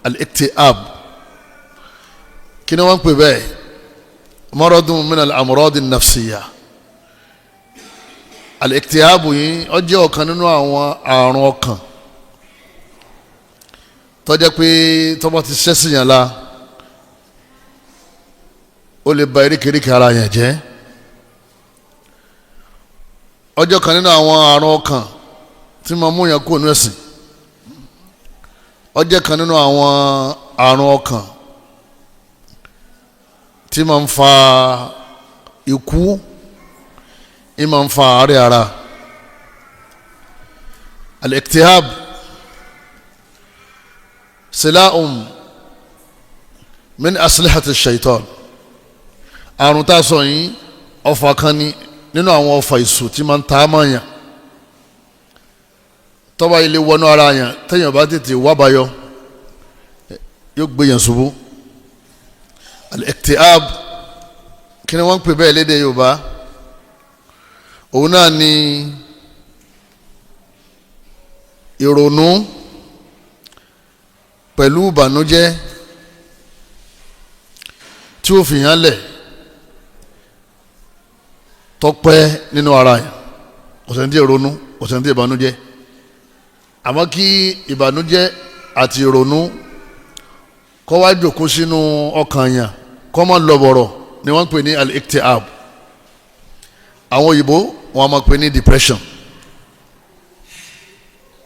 al-iktiab kí ni wọ́n pè bẹ́ẹ̀ maradun min al-amrad an-nafsiyya al-iktiab yìí ó jẹ́ ọ̀kan nínú àwọn àrùn ọkàn tó jẹ́ pé tó bá ti ṣẹ́sìn yàn la ó lè ba eríkèéríkèé ara yẹn jẹ́ ọjọ́ kan nínú àwọn àrùn ọkàn tí máa mú yàn kúrò nínú ẹ̀sìn ọjọ́ kan nínú àwọn àrùn ọkàn tí máa ń fa ikú máa ń fa àárẹ̀ ara al-iktihab sila'un min aslihati shaitan àrùn tá a sọ yìí ọfà kan ní nínú àwọn ọfà ìṣù tí máa ń ta á mọ́ yàn tọ́ba ilé wọnú ara yàn téèyàn bá tètè wábayọ yóò gbé yàn ṣubú al-iktihab kí ni wọ́n ń pè bẹ́ẹ̀ lédè Yorùbá òun náà ni ìrònú pẹ̀lú ìbànújẹ́ tí ó fi hàn lẹ̀ tọ́pẹ́ nínú ara yẹn ọ̀sẹ̀ntì ìrònú ọ̀sẹ̀ntì ìbànújẹ́ àmọ́ kí ìbànújẹ́ àti ìrònú kọ́ wá jòkó sínú ọkàn yẹn kọ́ máa lọ bọ̀rọ̀ ni wọ́n ń pè ní al-iktihab àwọn òyìnbó wọn máa pè ní depression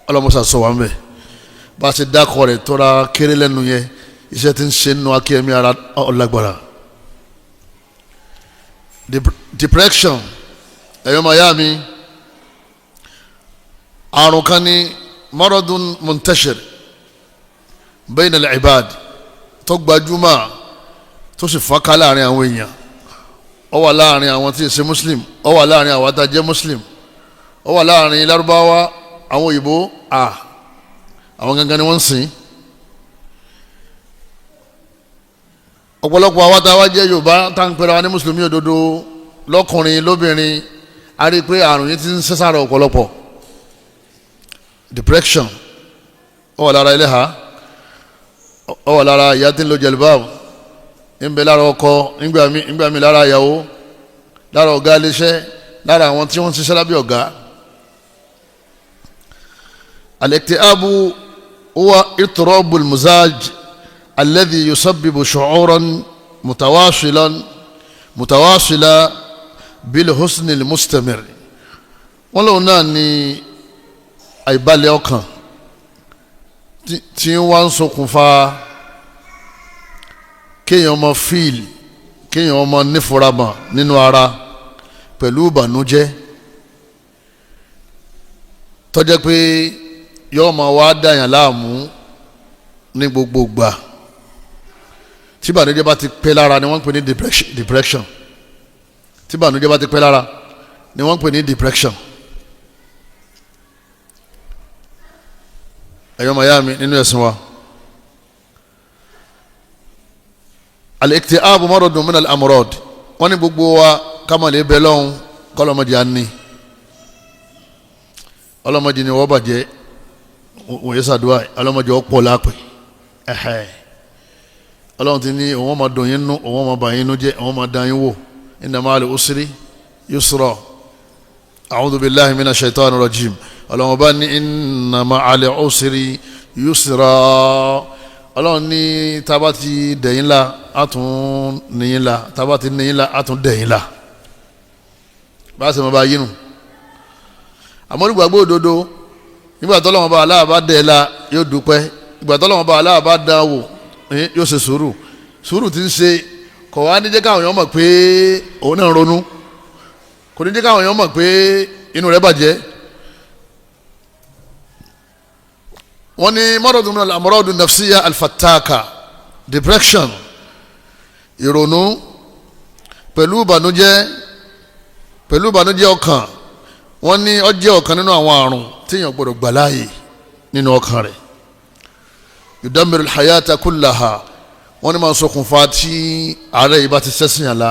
ọlọ́mọṣà sọ wà ń bẹ̀ bá a ṣe dákọ̀ rẹ̀ tọ́ra kéré lẹ́nu yẹn iṣẹ́ tí ń ṣe nínú akẹ́mi ara ọ̀làgbàrà depression ẹ̀yọ́ mayami àrùn kan ní maradun muntashir bayna al-ibad tó gbajúmọ̀ tó sì fọ́nká láàrin àwọn èèyàn ó wà láàrin àwọn tí ì ṣe muslim ó wà láàrin àwọn tá jẹ́ muslim ó wà láàrin lárúbáwá àwọn òyìnbó àwọn gangan ni wọ́n ń sìn ọ̀pọ̀lọpọ̀ àwọn tá a wá jẹ́ Yorùbá tá ń pera wa ní mùsùlùmí òdodo lọ́kùnrin lóbìnrin a rí i pé àrùn yìí ti ń sẹ́sàrà ọ̀pọ̀lọpọ̀ depression ó wà lára ẹlẹ́hà ó wà lára ìyá tí ń lo jẹ̀lúbáàbù ń bẹ lára ọkọ nígbà míì lára ìyàwó lára ọ̀gá iléeṣẹ́ lára àwọn tí wọ́n ń ṣiṣẹ́ lábẹ́ ọ̀gá. al-iktiabu huwa ittirabu al-mizaj alladhi yusabbibu shu'uran mutawasila bil-husni al-mustamir wọ́n lòun náà ní àìbalẹ̀ ọkàn tí wọ́n ń ṣokùnfà kéèyàn ọmọ fíìlì kéèyàn ọmọ nífurama nínú ara pẹ̀lú ìbànújẹ́ tó jẹ́ pé yóò máa wá dàyàn láàmú ní gbogbo gbà tí ìbànújẹ́ bá ti pẹ́ lára ni wọ́n ń pè ní depression tí ìbànújẹ́ bá ti pẹ́ lára ni wọ́n ń pè ní depression. ẹ̀yọ́ mayami nínú ẹ̀sìn wa al-iktiabu maradun min al-amrad wọ́n ní gbogbo wa kámọ̀lẹ́ bẹ́ẹ̀ lọ́hùn kọ́lọ́mọdé á ní ọlọ́mọdé ni wọ́n bàjẹ́ wọ́n yẹ sàdúrà ọlọ́mọdé ọ̀pọ̀ lápè ọlọ́run ti ní òun máa dùn yín nú òun máa bà yín nú jẹ́ òun máa dán yín wò inna ma'al usri yusra a'udhu billahi minash shaitani rajim ọlọ́run bá ní inna ma'al usri yusra ọlọ́run ní tábà ti dẹ̀yìn la àtún nìyìn la tábà ti nìyìn la àtún dẹ̀yìn la bá a sì máa bá yín nù àmọ́ nígbàgbọ́ òdodo nígbà tó lọ́wọ́ bá aláà bá dẹ̀ la yóò dúpẹ́ nígbà tó lọ́wọ́ bá aláà bá dán wò yóò ṣe sùúrù tí ń ṣe kọ̀ wá ní jẹ́ káwọn èèyàn mọ̀ pé òun náà ronú kò ní jẹ́ káwọn èèyàn mọ̀ pé inú rẹ̀ bàjẹ́. wọ́n ní maradun min al-amrad an-nafsiyya al-fattaka depression ìrònú pẹ̀lú ìbànújẹ́ ọkàn wọ́n ní ó jẹ́ ọ̀kan nínú àwọn àrùn téèyàn gbọ́dọ̀ gbà láàyè nínú ọkàn rẹ̀ yudammiru al-hayata kullaha wọ́n ní máa ṣokùnfà tí àárẹ̀ yìí bá ti sẹ́sìn yàn la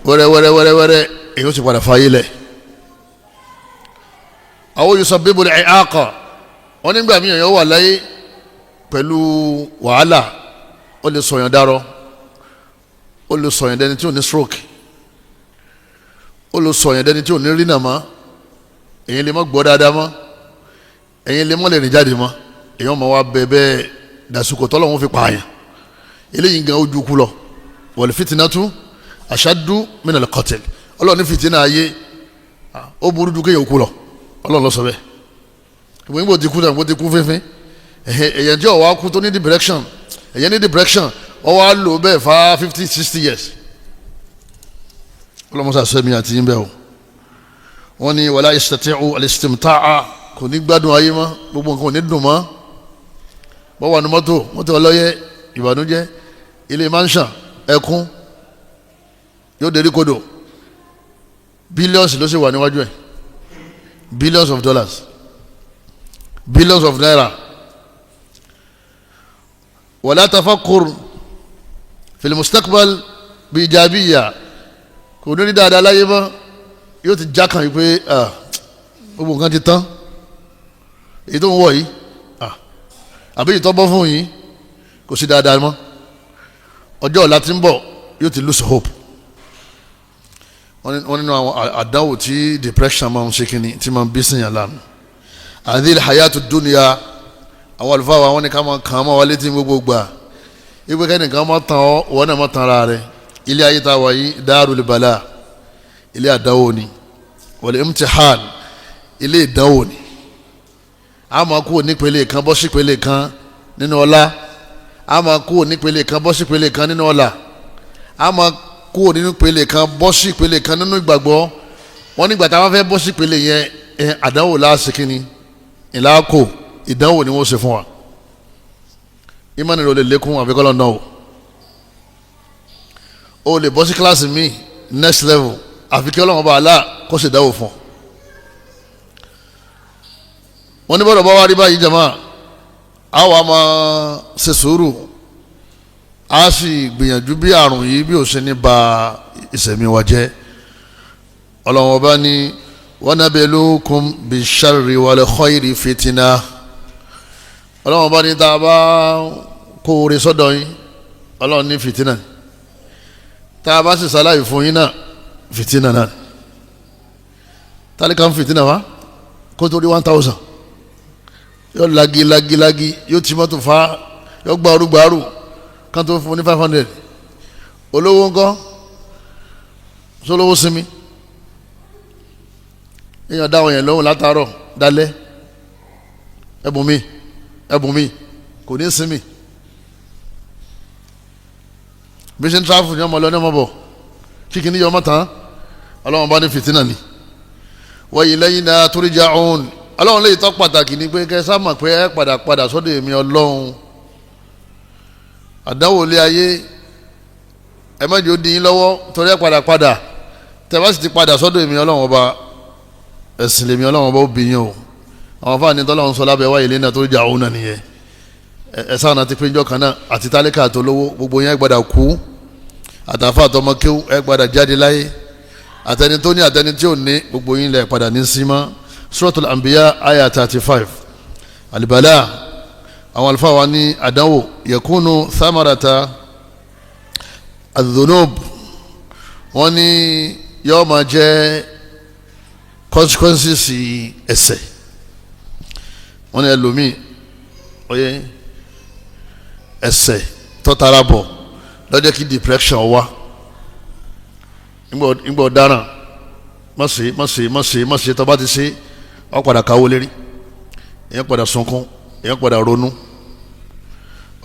wẹ́rẹ́wẹ́rẹ́ èyí ó ti padà fàyè lẹ̀ aw yusabbibu al-i'aqa wọ́n nígbà míì èèyàn wà láyé pẹ̀lú wàhálà ó lè sọ̀yàn dárọ̀ ó lè sọ̀yàn dẹni tí ò ní stroke ó lè sọ̀yàn dẹni tí ò ní rínà mọ́ èyí lè má gbọ́ dáadáa mọ́ èyí lè má lè rìn jáde mọ́ èyàn máa wá bẹ́ẹ̀ dàsùkò tọ́lọ́wọ́n fi pààyàn eléyìí gan ojú kú lọ wal fitnatu ashaddu minal qatl ọlọ́run ní fìtínà ayé ó burú ju kéèyàn kú lọ ọlọ́run ló sọ bẹ́ẹ̀ ìwé ìbò ti kú náà bó ti kú fínfín èyàn tí ọ̀wá kú tó ní depression èyàn ní depression ọwọ́ á lò bẹ́ẹ̀ fa 50-60 years ọlọ́mọsá sẹ́mi àti yín bẹ́ẹ̀ o wọ́n ní wala yastati'u al-istimta'a kò ní gbádùn ayé mọ́ gbogbo nǹkan ò ní dùn mọ́ bọ́ wà ní mọ́tò ọlọ́yẹ ìbànújẹ́ ilé mansion ẹkún yóò dérí kodò billions ló sì wà níwájú ẹ̀ billions of dollars billions of naira wala tafakkur fil mustaqbal bi ijabiyya kò ní rí dáadáa láyé mọ́ yóò ti já kan yìí pé gbogbo nǹkan ti tán èyí tó ń wọ̀ yìí àbí ìtọ́bọ́ fún yìí kò sí dáadáa mọ́ ọjọ́ ọ̀la tí ń bọ̀ yóò ti lose hope wọ́n nínú àwọn àdánwò tí depression máa ń ṣe kínní tí máa ń bí sèyàn lánàá hadhihi hayatu dunya àwọn àlùfáà wa wọ́n ní ká máa kàn án mọ́ wa létí gbogbo gbà ìgbé kẹ́nìkan máa tàn ọ́ wọ́n náà máa tàn ara rẹ̀ ilé ayé tá a wà yìí darul bala ilé àdánwò ni wal imtihan ilé ìdánwò ni a máa kú nípele kan bọ́ sípele kan nínú ọlá a máa kú nípele kan bọ́ sípele kan nínú ọlá a máa kú nípele kan bọ́ sípele kan nínú ìgbàgbọ́ wọ́n nígbà tá a bá fẹ́ bọ́ sípele yẹn àdánwò láàsìkíní ìlàkò ìdánwò ni wọ́n ṣe fún wa ìmánì rẹ̀ lè lékún àfikọ́lọ́ náà o lè bọ́ sí kíláàsì míì next level àfikẹ́ ọlọ́run bá aláà kó ṣe ìdánwò fún wọ́n ní bọ́dọ̀ bá wá rí báyìí jama a wà máa ṣe sùúrù a sì gbìyànjú bí àrùn yìí bí ó ṣe ní ba ìṣẹ̀mí wa jẹ́ ọlọ́run ọba ní wa nabluukum bish-sharri wal-khayri fitna ọlọ́run ọba ní tá a bá kó oore sọ́dọ̀ yín ọlọ́run ní fìtínà tá a bá sì ṣàlàyé fún yín náà fìtínà náà tálíkà ń fìtínà wá kó tó rí 1000 yóò lagi yóò tí mọ́tò fa yóò gbàrú kan tó fún ní 500 olówó ńkọ́ sólówó sinmi èèyàn dáwọn yẹn lóhùn látàárọ̀ dálẹ́ ẹbùn mi kò ní sinmi bí ṣe ń tráfù ní ọmọ lọ ní ọmọ bọ̀ kíkì ní yọmọ tán ọlọ́run bá ní fìtínà ni wa ilayna turja'un ọlọ́run léyìí tó pàtàkì ni pé kẹ́ sáàmà pé ẹ padà sọ́dọ̀ èmi ọlọ́run àdánwò lé ayé ẹ má jẹ́ ó dín yín lọ́wọ́ torí ẹ padà tẹ́ bá sì ti padà sọ́dọ̀ èmi ọlọ́run ọba ẹ̀sìn lèmi ọlọ́run ọba ó bí yín o àwọn fáàní tọ́lọ́run sọ lábẹ́ wa ilayna turja'un náà nìyẹn ẹ̀sán náà ti pé ìjọ kan náà àti tálíkà àti olówó gbogbo yẹn gbọ́dọ̀ kú àtàfà àtọmọkéwú ẹ gbọ́dọ̀ jáde láyé àtẹni tó ní àtẹni tí ò ní gbogbo yín lẹ̀ padà ní símá Suratul Anbiya aya 35 alibala àwọn àlùfáà wa ní àdánwò yakunu thamarata adh-dhunub wọ́n ní yóò máa jẹ́ consequences ẹ̀ṣẹ̀ wọ́n ní ẹlòmíì oyè ẹ̀ṣẹ̀ tọ́tara bọ̀ lọ́jọ́ kí depression wá nígbà ọ̀daràn má ṣe tó bá ti ṣe ọ padà káwó lérí èyàn padà sunkún èyàn padà ronú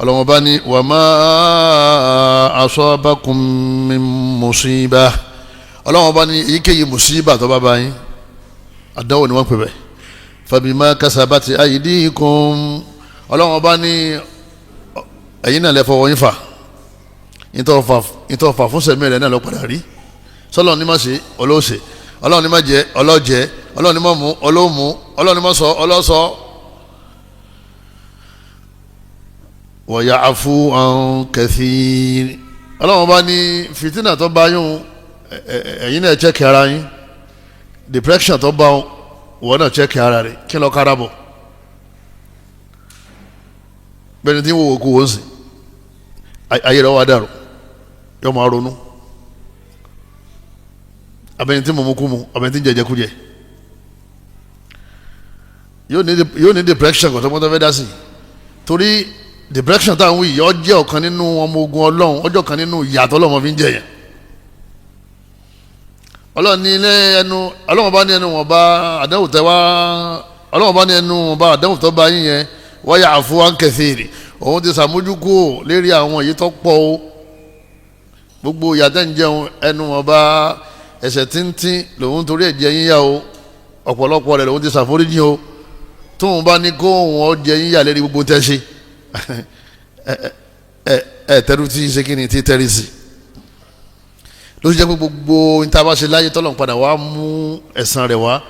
ọlọ́wọ́n bá ní wa ma asabakum min musibah ọlọ́wọ́n bá ní èyíkéyìí musiba tó bá bá yín àdánwò ni wọ́n pè bẹ́ẹ̀ fabima kasabati aydikum ọlọ́wọ́n bá ní ẹ̀yin náà lẹ́fọ̀ wọ́n yín fà ìtọ́ fà fún sẹ̀mí rẹ̀ náà lọ padà rí sọlọ́ọ̀ ní má ṣe olóòṣè ọlọ́run ní má jẹ ọlọ́jẹ ọlọ́run ní má mú olóòmú ọlọ́run ní má sọ ọlọ́sọ. wa ya'fu an kathir ọlọ́run bá ní fìtínà tó bá yún ẹ̀yin náà chẹ́kì ara yín depression tó bá wọ́n náà chẹ́kì ara rẹ̀ kí lọ́ọ́ kára bọ̀ bẹ́ẹ̀ni tí wọ́n kú wọ́n sì ayé rẹ̀ wá dàrú yọ máa ronú abẹ́ni tí mọ̀mú kú mu abẹ́ni tí jẹjẹ kú jẹ yóò ní depression kò tọ́mọ́tọ́ fẹ́ dá sí torí depression táwọn wí yọ jẹ́ ọ̀kan nínú ọmọ ogun ọlọ́run ọjọ́ kan nínú ìyàtọ̀ ọlọ́run fi ń jẹyàn ọlọ́run ní ilé ẹnu ọlọ́run bá ní ẹnu wọn bá àdéhùn tẹ wá ọlọ́run bá ní ẹnu wọn bá àdéhùn tó bá yín yẹn wọ́n yà fún wa ń kẹsìrì òun ti sàmójúkú lérí àwọn èyí tó pọ̀ o gbogbo ìyàtọ̀ ń jẹun ẹnu wọn bá ẹ̀ṣẹ̀ tíntín lòun torí ẹ̀jẹ̀ yín yá o ọ̀pọ̀lọpọ̀ rẹ̀ lòun ti ṣàforíjì o tóun bá ní kó wọn jẹ yín yà lérí gbogbo tẹ́ ṣe tẹ́rù tí ṣe kí ni tí tẹ́rì sí ló ṣe jẹ́ pé gbogbo níta bá ṣe láyé tọ́lọ̀ padà wá mú ẹ̀san rẹ̀ wá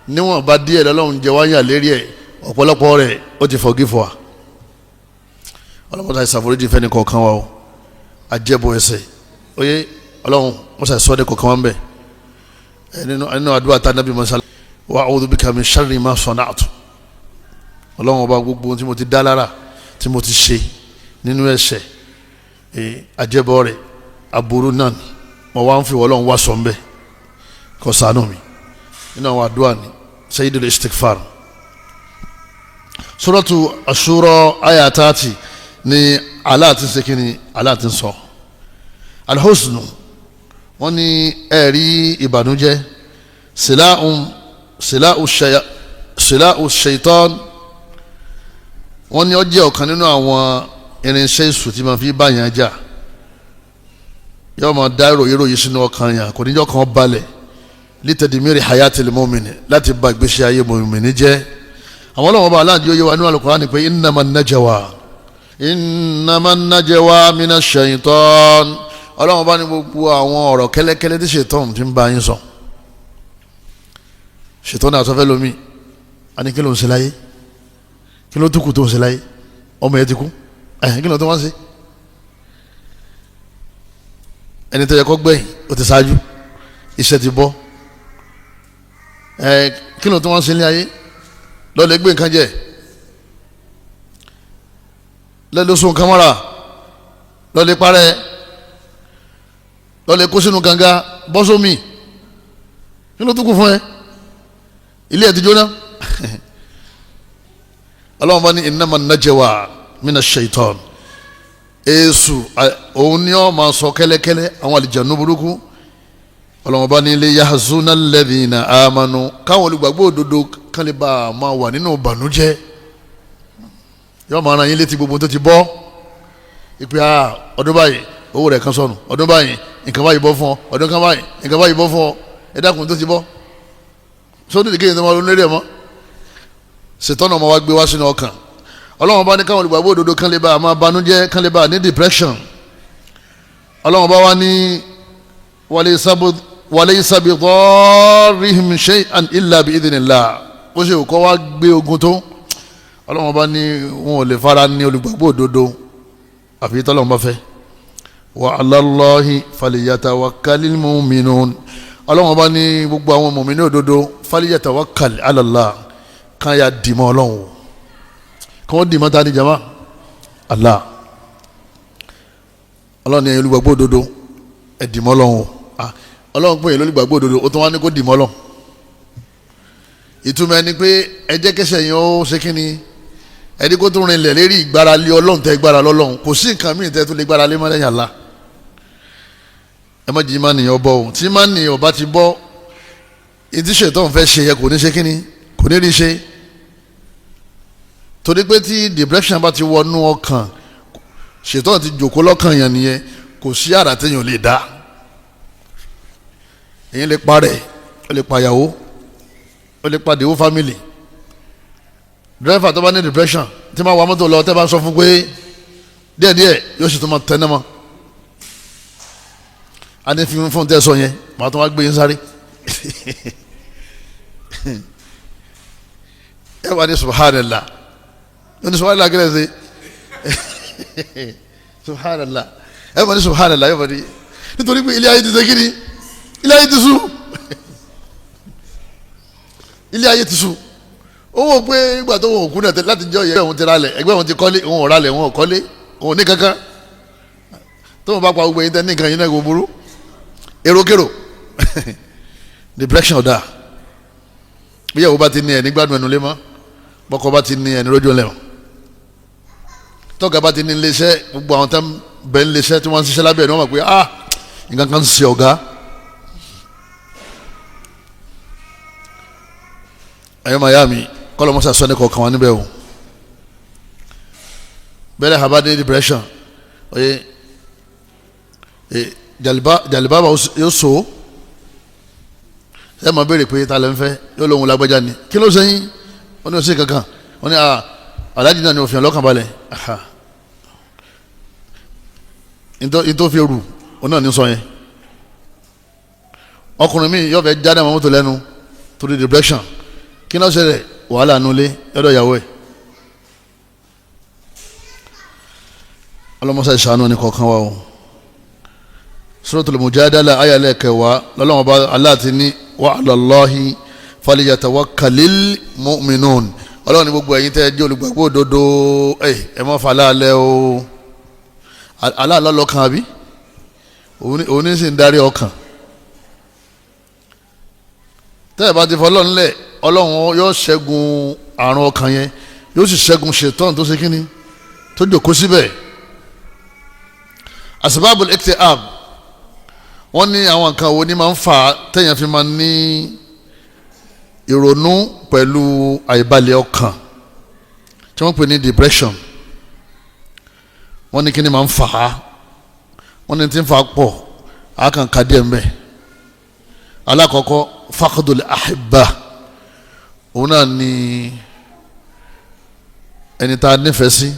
níwọ̀n bá díẹ̀ lọ́lọ́run jẹ wáyà lérí ẹ̀ ọ̀pọ̀lọpọ̀ rẹ̀ ó ti forgive wa ọlọ́mọdé àìsàforíjì fẹ́ni kọ̀ọ̀kan wa o àjẹbọ ẹ̀ṣẹ̀ oyè ọlọ́run mọ́sá ìsọ́dẹ̀ kọ̀ọ̀kan wa ń bẹ̀ nínú àdúrà tá nábì mọ́sá wa a'udhu bika min sharri ma sana'tu ọlọ́run ọba gbogbo tí mo ti dá lára tí mo ti ṣe nínú ẹ̀ṣẹ̀ àjẹbọ rẹ̀ aburú náà mo wá ń fi ọlọ́run wá sọ ń bẹ̀ kó ṣàánú mi nínú àwọn àdúrà ni sayyidul istighfar suratu ashura aya 30 ni Allah ti ṣe kíni Allah ti sọ alhusnu wọ́n ní ẹ̀rí ìbànújẹ́ sila'u shaitan wọ́n ní ó jẹ́ ọ̀kan nínú àwọn irinṣẹ́ èṣù tí ma fi báyàn jà yóò máa dá ìròyìn sínú ọkàn yàn kò níjọ́ kan balẹ̀ litadmiri hayatil mu'min láti bà ìgbésí ayé mùmínì jẹ́ àwọn ọlọ́wọ́n bá aláàdí ó yẹ wa nínú Al-Qur'an pé innaman najwa minash shaitan ọlọ́wọ́n bá ní gbogbo àwọn ọ̀rọ̀ kẹ́lẹ́kẹ́lẹ́ tí ṣètọ́n ti ń bá yín sọ ṣètọ́n náà sọ fẹ́ lómi a ní kí ló ń ṣe láyé kí ló túkù tó ń ṣe láyé ọmọ yẹn ti kú kí ló tó wá ń ṣe ẹni tó yẹ kó gbẹ̀yìn ó ti ṣáájú iṣẹ́ ti bọ́ kí ló tó wá ń ṣe ní ayé lọ́lẹ̀ gbé nǹkan jẹ lẹ́lọ́sùn kámọ́ra lọ́lẹ̀ parẹ́ lọ́lẹ̀ kó sínú gànga bọ́sọ́mì kí ló tó kù fún ẹ ilé ẹ̀ ti jóná ọlọ́run bá ní innaman najwa minash shaitan èṣù òun ni ó máa sọ kẹ́lẹ́kẹ́lẹ́ àwọn àlìjànú burúkú ọlọ́run bá ní liyahzuna alladhina amanu káwọn olùgbàgbọ́ òdodo kan lè bá a máa wà nínú ìbànújẹ́ yóò máa ran yín létí gbogbo tó ti bọ́ ìpè ọdún báyìí owó rẹ̀ kan sọnù ọdún báyìí nǹkan báyìí bọ́ fún ọ ọdún kan báyìí nǹkan báyìí bọ́ fún ọ ẹ dákun tó ti bọ́ sódì kéèyàn tó máa ronú lérí ẹ̀ mọ́ ṣètọ́nà ọmọ wa gbé wá sínú ọkàn ọlọ́run bá ní káwọn olùgbàgbọ́ òdodo kan lè bá a máa banújẹ́ kan lè bá a ní depression ọlọ́run bá wá ní walaysa bidarrihim shay'an illa bi'idhnillah bó ṣe kọ́ wá gbé ogun tó ọlọ́run bá ní wọn ò lè fara ní olùgbàgbọ́ òdodo àfi tọ́lọ́run bá fẹ́ wa 'ala Allahi falyatawakkalil mu'minun ọlọ́run bá ní gbogbo àwọn mùmínì òdodo falyatawakkal 'ala Allah kan ya dìmọ́ ọlọ́run kan wọ́n dìmọ́ ta ni jama Allah ọlọ́run ní olùgbàgbọ́ òdodo ẹ̀ dìmọ́ ọlọ́run ọlọ́run pé èlò olùgbàgbọ́ òdodo ó tún wá ní kó dìmọ́ ọlọ́run ìtumọ̀ ẹni pé ẹ jẹ́ kẹsẹ̀ yẹn ó ṣe kí ni ẹni kó tún rinlẹ̀ lérí ìgbára lé ọlọ́run tẹ́ gbára lọ́lọ́run kò sí nǹkan míì tẹ́ tó lè gbára lé mọ́ lẹ́yìn Allah ẹ má jí má nìyẹn bọ́ o tí má nìyẹn ọba ti bọ́ ìdí ṣètọ́n fẹ́ ṣe yẹ kò ní ṣe kí ni kò ní rí ṣe torí pé tí depression bá ti wọnú ọkàn ṣètọ́n ti jòkó lọ́kàn yẹn nìyẹn kò sí àrà téèyàn lè dá èyí lè parẹ́ ó lè pàyàwó ó lè pàdé ó family driver tó bá ní depression tí máa wà mọ́tò lọ tẹ́ bá sọ fún pé díẹ̀díẹ̀ yóò sì tún máa tẹ́ náà mọ́ a ní fi fún tẹ́ sọ yẹn màá tún wá gbé yín sáré ẹ wà ní subhanallah ní subhanallah kí lè ṣe subhanallah ẹ wà ní subhanallah ẹ wà ní nítorí pé ilé ayé ti ṣe kí ni ilé ayé ti sú ilé ayé ti sú ó wò pé ìgbà tó wọn ò kú náà láti jọ yẹ òun ti ralẹ̀ ẹgbẹ́ òun ti kọ́lé òun ò ralẹ̀ òun ò kọ́lé òun ní kankan tó wọn bá pa gbogbo yín tẹ́ ní nǹkan yín náà kò burú èròkèrò depression ọ̀dà bí ìyàwó bá ti ní ẹ̀ nígbàdùn ẹnu lé mọ́ bọ́kọ bá ti ní ẹ̀ ní rójú lẹ́wọ̀n tọ́gà bá ti ní iléeṣẹ́ gbogbo àwọn tán bẹ́ẹ̀ iléeṣẹ́ tí wọ́n ń ṣiṣẹ́ lábẹ́ ẹ̀ ní wọ́n mọ̀ pé nǹkan kan ń ṣe ọ̀gá. ẹ̀yọ́ mayami kọ́lọ́ mọ́sá sọ ní kọ̀ọ̀kan wọn níbẹ̀ o bẹ́ẹ̀ ha bá dé depression oye jàlibaba yóò so ẹ máa béèrè pé ta lẹ́ ń fẹ́ yóò lóhun lágbájá ni kí ló sẹ́yìn wọ́n ní o sí kankan wọ́n ní aláàjì náà ni òfin ọlọ́kàn balẹ̀ ìtò fi rù òun náà ní sọ yẹn ọkùnrin mi yóò fẹ́ jáde àwọn mọ́tò lẹ́nu torí depression kí náà ṣẹlẹ̀ wàhálà nulẹ̀ lọ́dọ̀ ìyàwó ẹ̀ ọlọ́mọṣẹ́ ìṣàánú ní kọ̀ọ̀kan wa o Suratul Mujadala ayalẹ̀ kẹwàá lọ́lọ́wọ́n bá Allah ti ní wa 'ala Allahi falyatawakkalil mu'minun ọlọ́run ní gbogbo ẹ̀yin tẹ́ ẹ jẹ́ olùgbàgbọ́ òdodo ẹ má fà láàlẹ́ o aláàlọ́ lọ́kàn àbí òun ní sì ń darí ọkàn tẹ́ ẹ bá ti fọlọ́run lẹ̀ ọlọ́run yóò ṣẹ́gun àrùn ọkàn yẹn yóò sì ṣẹ́gun ṣètọ́n tó ṣe kínní tó jòkó síbẹ̀ asbabul iktiab wọ́n ní àwọn nǹkan wo ni máa ń fà tẹ́yàn fi máa ní ìrònú pẹ̀lú àìbalẹ̀ ọkàn tí wọ́n pè ní depression wọ́n ní kí ni máa ń fà á wọ́n ní tí ń fà á pọ̀ àákànká díẹ̀ mbẹ́ alákọ̀ọ́kọ́ faqdul ahibba òun náà ni ẹni tá a nífẹ̀ẹ́ sí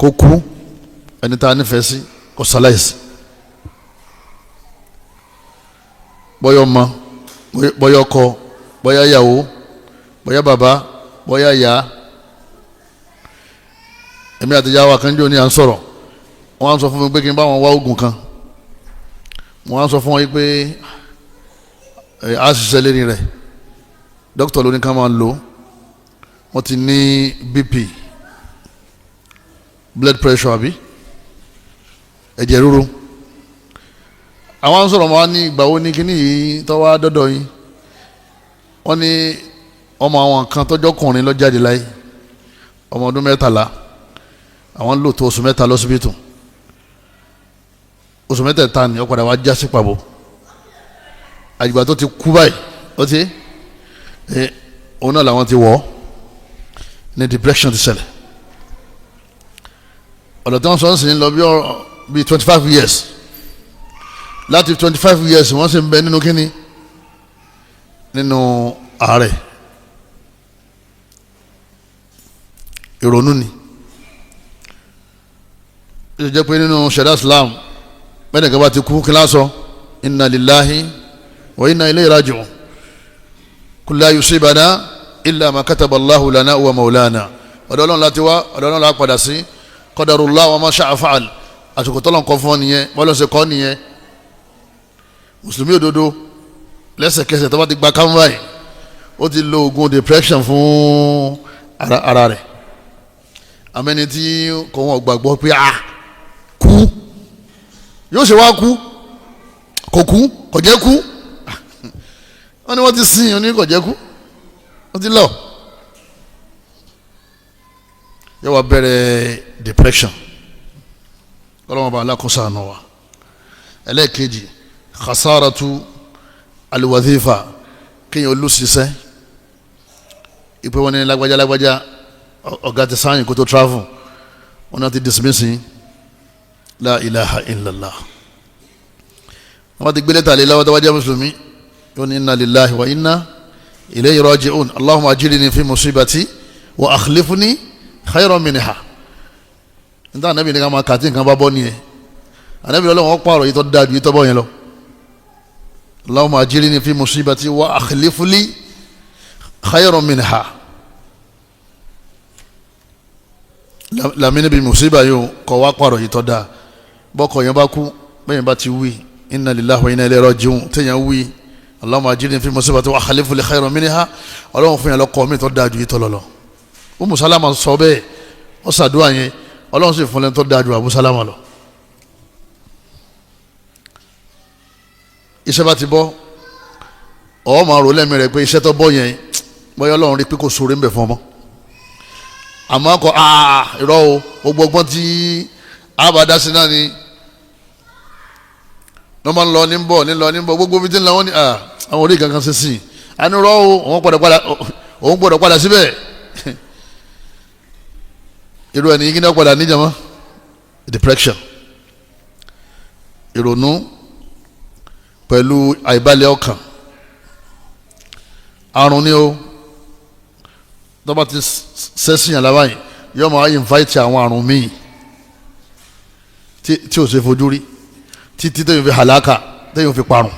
kó kú ẹni tá a nífẹ̀ẹ́ sí kó ṣaláìsí bọ́yọ̀ ọmọ bọ́yọ̀ ọkọ bọ́yọ̀ ìyàwó bọ́yọ̀ bàbá bọ́yọ̀ ìyá èmi àti ìyá wa kan jò ní à ń sọ̀rọ̀ wọ́n á sọ fún mi pé kí n bá wọn wá oògùn kan wọ́n á sọ fún wọn pé a ṣiṣẹ́ lérí rẹ̀ dókítà ló ní ká máa lò wọ́n ti ní BP blood pressure àbí ẹ̀jẹ̀ ríru àwọn sọ̀rọ̀ wọn ní ìgbà wo ní kíní yìí tó wá dọ́dọ̀ yín wọ́n ní ọmọ àwọn kan tọ́jọ́ kùnrin ló jáde láyé ọmọ ọdún 13 àwọn lò tó oṣù 3 lọ́sibítù oṣù 3 ni ó padà wá já sí pàbó àgbà tó ti kú báyìí ó ti òun náà làwọn ti wọ̀ ní depression ti ṣẹlẹ̀ ọ̀dọ̀ tí wọ́n sọ ń sìn lọ bí 25 years láti 25 years wọ́n sì ń bẹ nínú kíni nínú àárẹ̀ ìrònú ni ó jẹ́ pé nínú sharia Islam bẹ́ẹ̀ nìkan bá ti kú kí lásọ inna lillahi wa inna ilayhi raji'un kul la yusibana illa ma kataba Allahu lana wa maulana ọ̀dọ̀ Ọlọ́run láti wá ọ̀dọ̀ Ọlọ́run láti padà sí qadarullah wa ma sha'a fa'al àsìkò tọ́lọ̀ kọ́ fún ọ nìyẹn bọ́lọ́ ṣe kọ́ nìyẹn mùsùlùmí òdodo lẹ́sẹ̀kẹsẹ̀ tó bá ti gba kámúrà yìí ó ti lo oògùn depression fún ara rẹ̀ amẹ́ni tí kò wọ́n gbàgbọ́ pé kú yóò ṣe wá kú kò kú kò jẹ́ kú wọ́n ní wọ́n ti sìn ní kò jẹ́ kú wọ́n ti lọ yóò wá bẹ̀rẹ̀ depression ọlọ́mọba alákòóso àná wa ẹlẹ́ẹ̀kejì khasaratu alwadhifa kéèyàn olùsíṣẹ́ ìpè wọn ní lágbájá ọ̀gá ti sáyìn kó tó travel wọn náà ti dismissing la ilaha illallah wọn ti gbélé tàlẹ́ lọ́wọ́ tó wájú mùsùlùmí yóò ní inna lillahi wa inna ilayhi raji'un allahumma ajirni fi musibati wa akhlifni khayran minha níta ànábì ní ká máa kàtí nǹkan bá bọ́ nìyẹn ànábì lọ́wọ́ pààrọ̀ yìí tó dáa ju yìí tó bọ́ yẹn lọ allahumma ajirni fi musibati wa akhlifni khayran minha lamini bi musiba yìí kọ́ wá pààrọ̀ yìí tó dáa bọ́kọ̀ yẹn bá kú bẹ́yẹn bá ti wí inna lillahi wa inna ilayhi raji'un téèyàn wí Allahumma ajirni fi musibati wa akhlif li khayran minha Ọlọ́run fún yẹn lọ́kọ mi tó dáa ju yìí tó lọ lọ. Umu Salama sọ bẹ́ẹ̀ ó ṣàdúrà yẹn Ọlọ́run sì fún lẹ́ni tó dáa ju Abu Salama lọ. Iṣẹ́ bá ti bọ́ ọ̀ máa rò lẹ́mìí rẹ̀ pé iṣẹ́ tó bọ́ yẹn bọ́yá Ọlọ́run rí pé kò sóore ń bẹ̀ fún ọmọ. Àmọ́ kọ́ irọ́ o gbogbo ọgbọ́n tí àbádá sí náà ni wọ́n máa ń lọ ní bọ̀ gbogbo bí tí ń lọ wọ́n ní àwọn orí kankan ṣe sí i àní rọ́ o òun gbọ́dọ̀ padà síbẹ̀ irú ẹni yìí kí ni wọ́n padà níjàmọ́ depression ìrònú pẹ̀lú àìbalẹ̀ ọkàn àrùn ni o tọ́ba ti sẹ́sìn yàn lábàáyé yóò máa invite àwọn àrùn míì tí ò ṣe fojú rí títí tẹ́yìn fi halaka tẹ́yìn fi parun.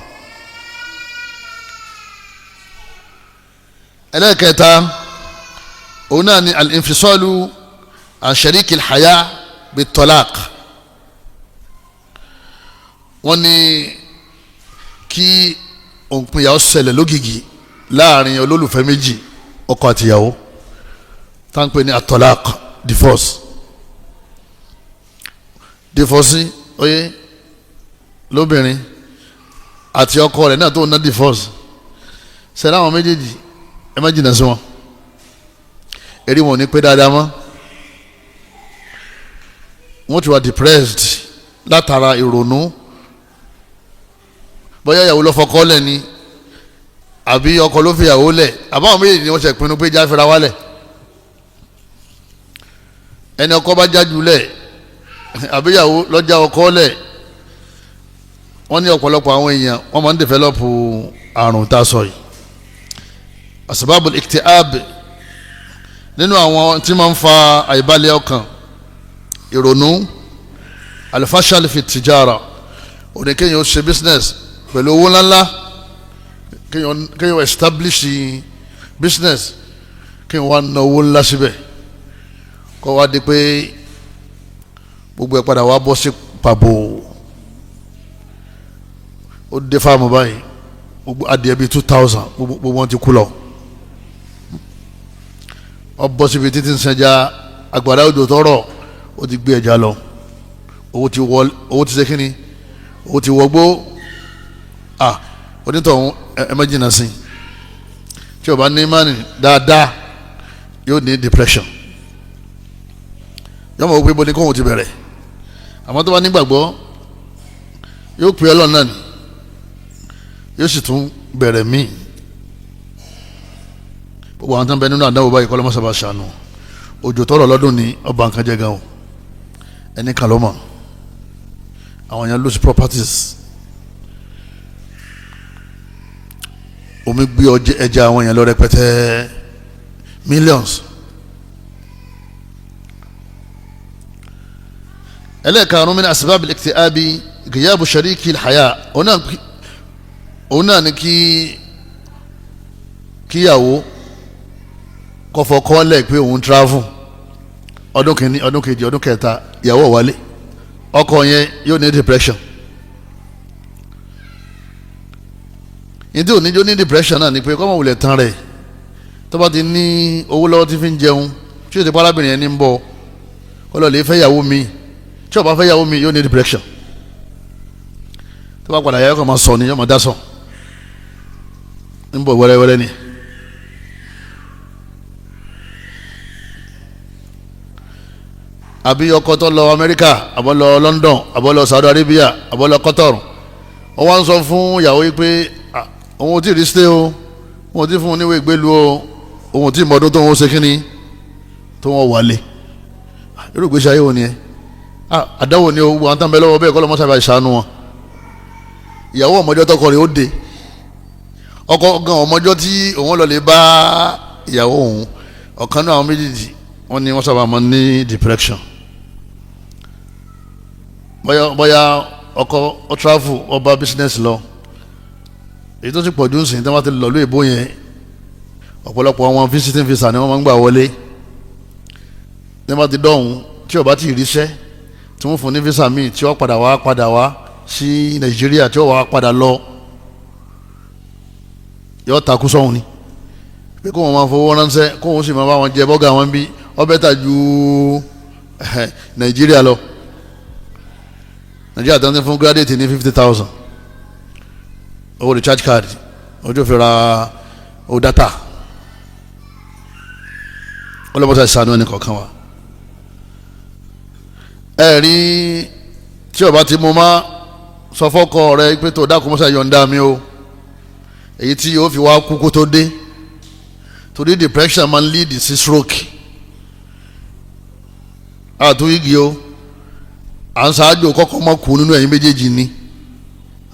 ẹlẹ́kẹta òun náà ni al-infisalu an sharikil haya bit-talaq. wọ́n ní kí òǹpinya ó ṣẹlẹ̀ lógìgì láàrin olólùfẹ́ méjì ọkọ àtìyàwó táǹpẹ́ ní at-talaq divorce oyè lóbìnrin àti ọkọ rẹ̀ náà tó ná divorce ṣẹlẹ̀ àwọn méjèèjì ẹ má jìnnà sí wọn èrè wọn ò ní pé dáadáa mọ́ wọ́n ti wà depressed látara ìrònú bóyá ìyàwó ló fọkọ lẹ̀ ni àbí ọkọ ló fi ìyàwó lẹ̀ àbáwọn méjèèjì ni wọ́n ṣe pinnu pé jáfẹ́ra wálẹ̀ ẹni ọkọ bá jájú lẹ̀ àbí ìyàwó lọ́jà ọkọ lẹ̀ wọ́n ní ọ̀pọ̀lọpọ̀ àwọn èèyàn wọ́n máa ń dẹ̀fẹ́lọ́pù àrùn tá a sọ yìí asbabul iktiab nínú àwọn tí máa ń fa àìbalẹ̀ ọkàn ìrònú alfashal fi tijara oníkéyàn ó ṣe business pẹ̀lú owó ńláńlá kéyàn establish business kéyàn wá ná owó ńlá síbẹ̀ kó wá di pé gbogbo ẹ̀ padà wá bọ́ sí pàbó ó dé fáàmù báyìí gbogbo adìẹ bíi 2000 gbogbo wọn ti kú lọ ọ bọ́ síbi títí ń sẹja àgbàrá òjò tọrọ ó ti gbé ẹja lọ owó ti ṣe kíni owó ti wọgbó onítọ̀hún ẹ má jìnnà sí tí o bá ní mánì dáadáa yóò ní depression yọmọ wípé bó ni kóhun ti bẹ̀rẹ̀ àmọ́ tó bá nígbàgbọ́ yóò pè ọ́ lọ́nà ni yóò sì tún bẹ̀rẹ̀ míì gbogbo àwọn tó ń bẹ nínú àdáwò báyìí kọ́ lọ́mọ́sá bá ṣàánú òjò tọrọ lọ́dún ní ọba nǹkan jẹ́ gan o ẹni kan ló mọ̀ àwọn èèyàn lose properties omi gbé ẹja àwọn èèyàn lọ rẹpẹtẹ millions. ẹlẹ́ẹ̀karùn-ún min asbab al-ikti'abi ghiyabu shariki al-haya òun náà ni kíyàwó kọfọkọ́lẹ̀ pé òun travel ọdún kìíní ọdún kejì ọdún kẹta ìyàwó wálé ọkọ yẹn yóò ní depression ìdí òní yóò ní depression náà ni pé kọ́mọ̀ wulẹ̀ tán rẹ̀ tó bá ti ní owó lọ́wọ́ tí fi ń jẹun tí yóò ti pa arábìnrin yẹn ní ń bọ̀ kọ́lọ̀ lè fẹ́ ìyàwó mi tí ó bá fẹ́ ìyàwó mi yóò ní depression tó bá padà yà yóò máa sọ ni yóò máa dá sọ ń bọ̀ wẹ́rẹ́wẹ́rẹ́ ni. àbí ọkọ tó lọ Amẹ́ríkà àbọ̀ lọ London àbọ̀ lọ Saudi Arabia àbọ̀ lọ Qatar wọ́n wá ń sọ fún ìyàwó yìí pé òun ò tí ì rí stay o òun ò tí ì fún un níwèé ìgbélu o òun ò tí ì mọ ọdún tó ń ṣe kínní tó wọ́n wálé irú ìgbésí ayé wo ni ẹ àdáwò ni o àwọn tán bẹ lọ́wọ́ bẹ́ẹ̀ kọ́ lọ́mọ sábà ìṣàánú wọn ìyàwó ọmọjọ́ tọkọ rẹ̀ ó de ọkọ gan ọmọjọ́ tí òun lọ lè bá ìyàwó òun ọ̀kan náà àwọn méjèèjì wọ́n ní wọ́n sábà máa ní depression bóyá ọkọ ó travel ó bá business lọ èyí tó ti pọ̀ jù ń sìn tí wọ́n ti lọ lóye bó yẹn ọ̀pọ̀lọpọ̀ àwọn visiting visa ni wọ́n máa ń gbà wọlé tí wọ́n ti dọ̀hún tí ó bá ti ríṣẹ́ tí wọ́n fún ní visa míì tí ó padà wá sí Nàìjíríà tí ó wá padà lọ yọ takú sọ́hun ni pé kó wọn máa fowó ránṣẹ́ kó wọn sì máa bá wọn jẹ bọ́gà wọn bí ọbẹ̀ tà ju Nàìjíríà lọ. Nàìjíríà tó ń fún gírádìtì ní 50,000 owó recharge card ojú fi ra owó data ọlọ́mọta ìsànú ẹni kọ̀ọ̀kan wa. ẹ rí tí ọba ti mú má sọ fọ́kọ rẹ pé tó dákun mọ́sá yọ̀ǹda mi o èyí tí yóò fi wá kú kó tó dé torí depression máa ń lead sí stroke àtúnyìgì o à ń ṣáájú kọ́kọ́ mọ́ kú nínú ẹ̀yin méjèèjì ni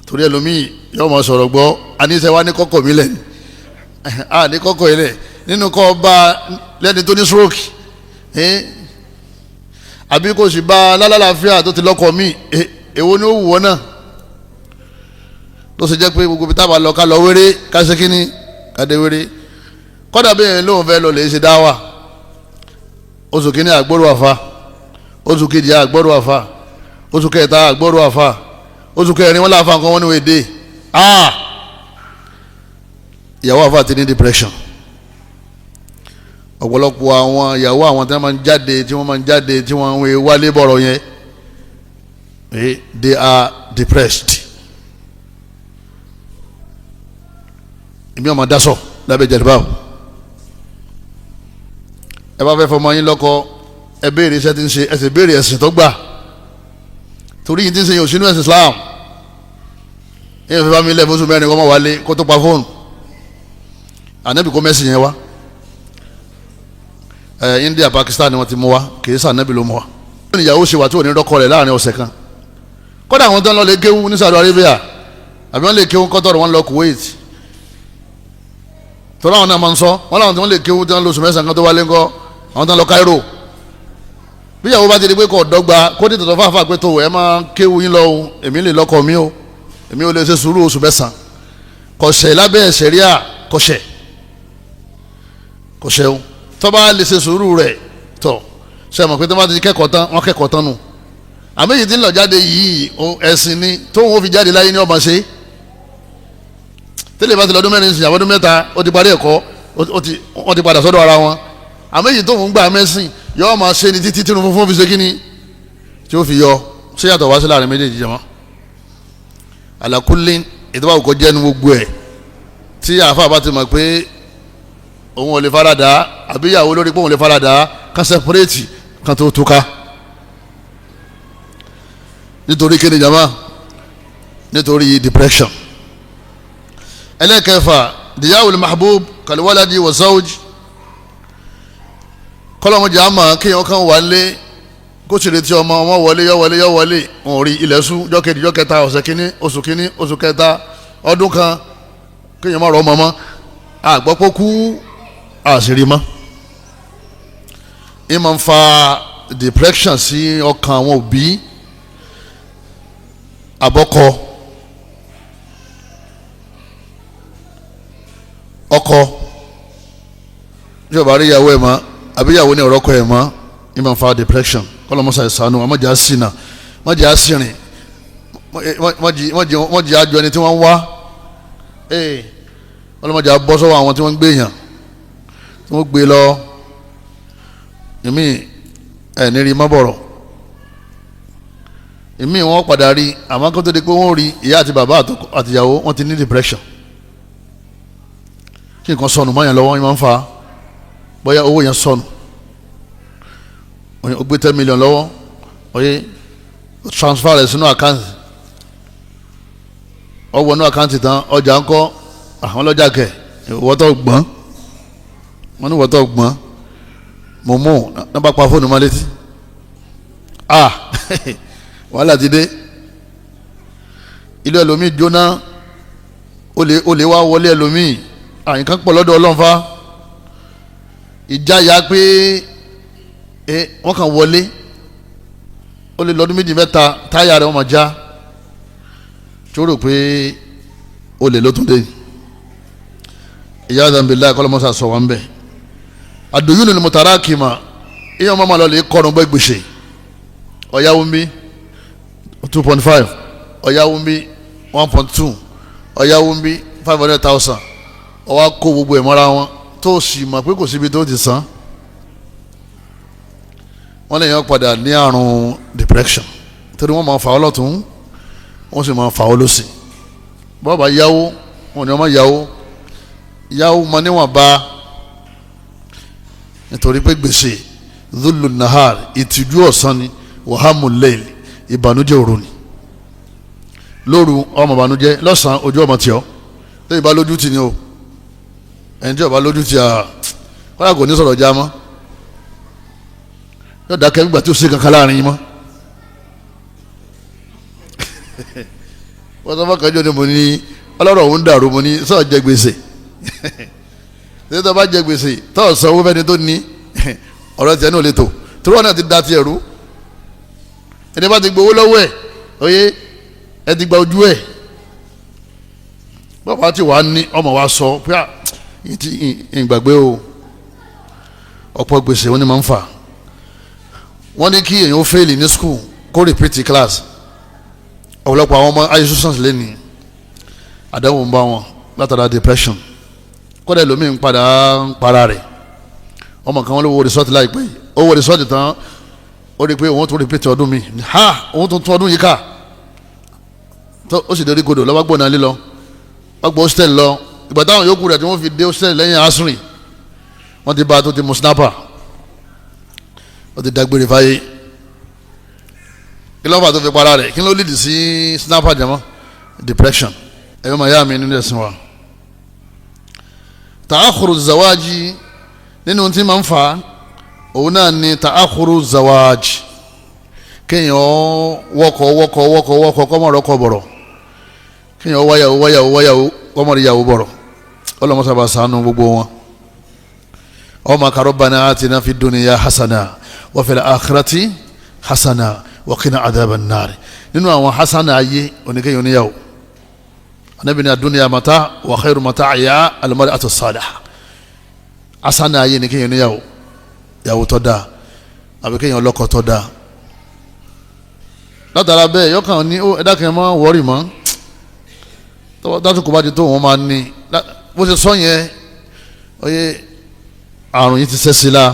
torí ẹlòmíì yóò máa sọ̀rọ̀ gbọ́ àníṣe wa ní kọ́kọ́ mi lẹ̀ ní kọ́kọ́ yìí lẹ̀ nínú kọ́ bá lẹ́ni tó ní stroke àbí kò sì bá lálàáfíà tó ti lọ́kọ̀ mi èwo ni ó wù ọ́ náà tó ṣe jẹ́ pé gbogbo táwa lọ ká lọ wéré ká ṣe kínní ká dé wéré kọ́dà bí ẹ̀yin lóun fẹ́ lọ lè ṣe dáwà oṣù kínní àgbọ̀rọ̀ àfa oṣù kejì àgbọ̀rọ̀ àfa oṣù kẹta àgbọ̀rọ̀ àfa oṣù kẹrin wọn láfa nǹkan wọn ní wèé dé ìyàwó àfa ti ní depression ọ̀pọ̀lọpọ̀ àwọn ìyàwó àwọn tí wọ́n máa ń jáde tí wọ́n ń wálé bọ̀rọ̀ yẹn they are depressed. èmi ọmọ dasọ lábẹ́ jẹ̀lúbáwò ẹ bá fẹ́ fọmọ yín lọ́kọ ẹ béèrè iṣẹ́ tí ń ṣe ẹ sì béèrè ẹ̀sìn tó gbà torí yìí tí ń ṣe yóò sínú ẹ̀sìn Islam èèyàn fi bá mi lẹ̀ fóṣù mẹ́rin kọ́ mọ́ wálé kó tó pa fóònù ànábì kó mẹ́sìn yẹn wá India Pakistan ni wọ́n ti mú wa kì í sàn ànábì ló mú wa. ìyàwó ṣe wà tí ò ní rọ́kọ rẹ̀ láàrin ọ̀sẹ̀ kan kódà àwọn tó ń lọ lè kéwú ní Saudi Arabia àbí wọ́n lè kéwú kọ́tọ̀rọ̀ wọn lọ Kuwait tọ́lá àwọn náà máa ń sọ wọn làwọn tí wọ́n lè kéwú tí wọ́n lóṣù mẹ́sàn-án kan tó wálé ńkọ́ àwọn tó ń lọ Cairo bí ìyàwó bá ti di pé kò dọ́gba kó tètè tó fáfá pé tó ẹ máa kéwú yín lọ o èmi lè lọ́kọ mi o èmi ò lè ṣe sùúrù oṣù mẹ́sàn-án kọ̀ṣẹ̀ lábẹ́ ṣẹ̀ríà kọ̀ṣẹ̀ o tó bá lè ṣe sùúrù rẹ̀ tọ̀ ṣe mọ̀ pé tó bá ti kẹ́kọ̀ọ́ tán wọ́n kẹ́kọ̀ọ́ tán nù àmì yìí ti ń lọ jáde yìí ẹ̀sìn ni tóun ó fi jáde láyé ní ọmọ ṣe tẹ́lẹ̀ bá ti lọ́dún mẹ́rin sí àbọ̀dún mẹ́ta ó ti parí ẹ̀kọ́ ó ti padà sọ́dọ̀ ara wọn àmì yìí tóun gbà mẹ́sìn yóò máa ṣe ni títí tínú funfun fi ṣe kíni tí ó fi yọ ṣé yàtọ̀ wá sí láàrin méjèèjì jẹ́ mọ́ àlàkùnlé ìtọ́wá òkò jẹ́ nu gbogbo ẹ̀ tí àáfàá bá ti mọ̀ pé òun ò lè farada àbí ìyàwó lórí pé òun lè farada ká sẹpẹrẹtì kan tó túká nítorí kíni jama nítorí depression. ẹlẹ́kẹ̀ẹ́fà diyawul mahbub kaliwaladi wa zawj kọ́lọ́mọdé àmà kéèyàn kan wà lé kó sì retí ọmọ wọlé yọ wọlé wọn rí ilẹ̀ sùn jọ́kejì jọ́kẹta ọ̀sẹ̀ kínní oṣù kẹta ọdún kan kéèyàn má rọ ọmọ mọ́ àgbọ́pọ̀ kú àṣírí mọ́ ẹ máa ń fa depression sí ọkàn àwọn òbí àbọ́kọ ọkọ yóò bá rí ìyàwó ẹ̀ mọ́ àbí ìyàwó ní ọ̀rọ̀ kọ ẹ̀ mọ́ ẹ máa ń fa depression kọ́lọ́mọ́sá ìsànú wọn mọ̀jẹ̀ àṣìnà mọ̀jẹ̀ àṣìrìn mọ̀jẹ̀ àjọ ẹni tí wọ́n ń wá ọlọ́mọdé abọ́ sọ́wọ́ àwọn tí wọ́n ń gbé yàn tí wọ́n gbé lọ ìmí ẹ̀ ní rí mọ́bọ̀rọ̀ ìmí wọn padà rí àmọ́ kó tó di pé wọ́n rí ìyá àti bàbá àtìyàwó wọ́n ti ní depression kí nǹkan sọnù mọ́yàn lọ́wọ́ yẹn máa ń fa bóyá owó yẹn sọnù ó gbé 10 million lọ́wọ́ oye transfer rẹ̀ sínú àkáǹtì ọwọ́ inú àkáǹtì tán ọjà ńkọ́ àwọn ọlọ́jà kẹ̀ wọ́tọ̀ gbọ́n wọ́n ní wọ́tọ̀ gbọ́n mo mú náà bá pa fóònù má létí wàhálà ti dé ilé ẹlòmíì jóná olè wá wọlé ẹlòmíì nǹkan pọ̀ lọ́dọ̀ ọlọ́nfà ìjáyà pé wọ́n kàn wọlé ó lè lọ́dún méjì mẹ́ta táyà rẹ̀ wọ́n máa já tó rò pé olè ló tún dé ìyá àdàbìlá kọlọmọsà sọ wọn bẹ àdóyún ni mọtàrà kìmà ìyá ọmọ màlúù lè kọrùn bẹ gbèsè ọ̀yáwó ń bí 2.5 ọ̀yáwó ń bí 1.2 ọ̀yáwó ń bí 500,000 ó wá kó gbogbo ẹ̀ mọ́ra wọn tó sì mọ̀ pé kò síbi tó ti san wọ́n lè yàn padà ní àrùn depression torí wọ́n máa fà ọ́ lọ́tún wọ́n sì máa fà ọ́ lọ́sì bọ́ọ̀ bá yáwó wọn ni wọ́n máa yáwó máa níwọ̀n bá nítorí pé gbèsè dhullu nahar ìtìjú ọ̀sán ni wàhámù layl ìbànújẹ́ òru ni lóru ọmọ ìbànújẹ́ lọ́sàn-án ojú ọmọ tí ọ lẹ́yìn bá lójú tì ní o ẹni tí ó bá lójú tì à kọ́lá kò ní sọ̀rọ̀ já mọ́ yóò dákẹ́ nígbà tí ó ṣe kankan láàrin yín mọ́ wọ́n sọ fọ́kànjọ́ ni mo ní ọlọ́rọ̀ òun dàrú mo ní sọ́ọ̀ jẹ gbèsè ṣé tó bá jẹ gbèsè tó sọ owó fẹ́ni tó ní ọ̀rọ̀ tiẹ̀ náà lè tò torí wọn náà ti da tiẹ̀ rú ẹni bá ti gbowó lọ́wọ́ ẹ̀ oyè ẹ ti gba ojú ẹ̀ bàbá tí wàá ní ọmọ wa sọ pé ìgbàgbé o ọ̀pọ̀ gbèsè wọn ni máa ń fà wọ́n ní kí èèyàn ó fẹ́ẹ̀lì ní skul kó repeat class ọ̀pọ̀lọpọ̀ àwọn ọmọ high institutions lẹ́ni àdánwò ń bá wọn látara depression kọ́dà lómi ń padà ń para rẹ̀ ọmọ kan wọn ló wo resort láìpẹ́ yìí ó wo resort tán ó rí i pé òun tún repeat ọdún mi òun tún tún ọdún yìí ká ó sì dorí kodò lọ́wọ́ gbọ́nà lílọ wọ́n gbọ́ hostel lọ ìgbà táwọn yòókù rẹ̀ tí wọ́n fi dé hostel lẹ́yìn asrin wọ́n ti bá a tó ti mú snapper ó ti dágbére fáyé kí ló fà tó fi para rẹ̀ kí ló lead sí snapper jẹ́mọ́ depression ẹ̀yọ́ màá yá mi nínú ẹ̀sìn wa ta'akhuru zawaji nínú tí máa ń fa òun náà ni ta'akhuru zawaji kéèyàn wọ́kọ̀ kọ́mọ̀rọ́kọ̀ bọ̀rọ̀ kéèyàn wáyàwó kọ́mọ̀rìyàwó bọ̀rọ̀ ọlọ́mọsábà ṣàánú gbogbo wọn ọmọ rabbana atina fid dunya hasana wa fil akhirati hasana wa qina adhaban nar nínú àwọn hasana ayé oníkéyàn oníyàwó anabi ni adunya mata wa khairu mata'iha al-mar'atu as-salihah hasana ayé ní kéèyàn oníyàwó yàwó tó dáa àbí kéèyàn lọ́kọ tó dáa látara bẹ́ẹ̀ yọkàn ní ẹ̀dá kan máa wọ́ọ̀rì mọ́ dátùkù bá ti tó wọn máa ní bó ṣe sọ yẹn oyè àrùn yìí ti sẹ́sí la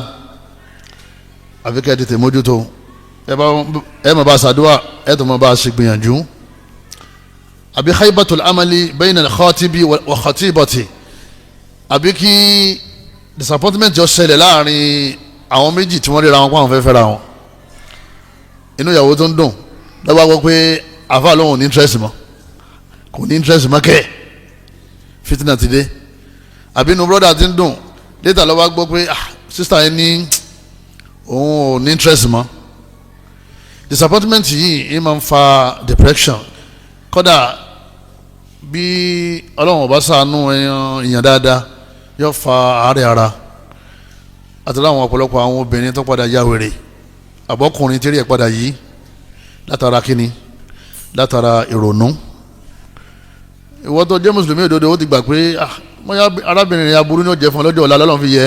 àfi kẹ́ ẹ tètè mójútó ẹ máa bá a ṣàdúrà ẹ tó máa bá a ṣe gbìyànjú àbí khaybatul amali bayna al-khatibi wa khatibati àbí kí disappointment jọ ṣẹlẹ̀ láàrin àwọn méjì tí wọ́n ríra wọn kó àwọn fẹ́ fẹ́ra wọn inú ìyàwó tó ń dùn lọ́wọ́ gbọ́ pé àfa lóhùn ní interest mọ́ kò ní interest mọ́ kẹ́ fitina ti dé àbí inú brother ti ń dùn later lọ́wọ́ gbọ́ pé sister yẹn ní òun ò ní interest mọ́ disappointment yìí máa ń fa depression kódà bí ọlọ́run ò bá ṣàánú èèyàn dáadáa yóò fa àárẹ̀ ara àti láwọn ọ̀pọ̀lọpọ̀ àwọn obìnrin tó padà ya wèrè àbọ̀kùnrin tí rí ẹ̀ padà yìí látara kíni látara ìrònú ìwọ tó jẹ́ mùsùlùmí òdodo ó ti gbà pé arábìnrin rẹ̀ aburú ní ó jẹ́ fún ọlọ́jọ́ ọ̀la lọ́lọ́run fi yẹ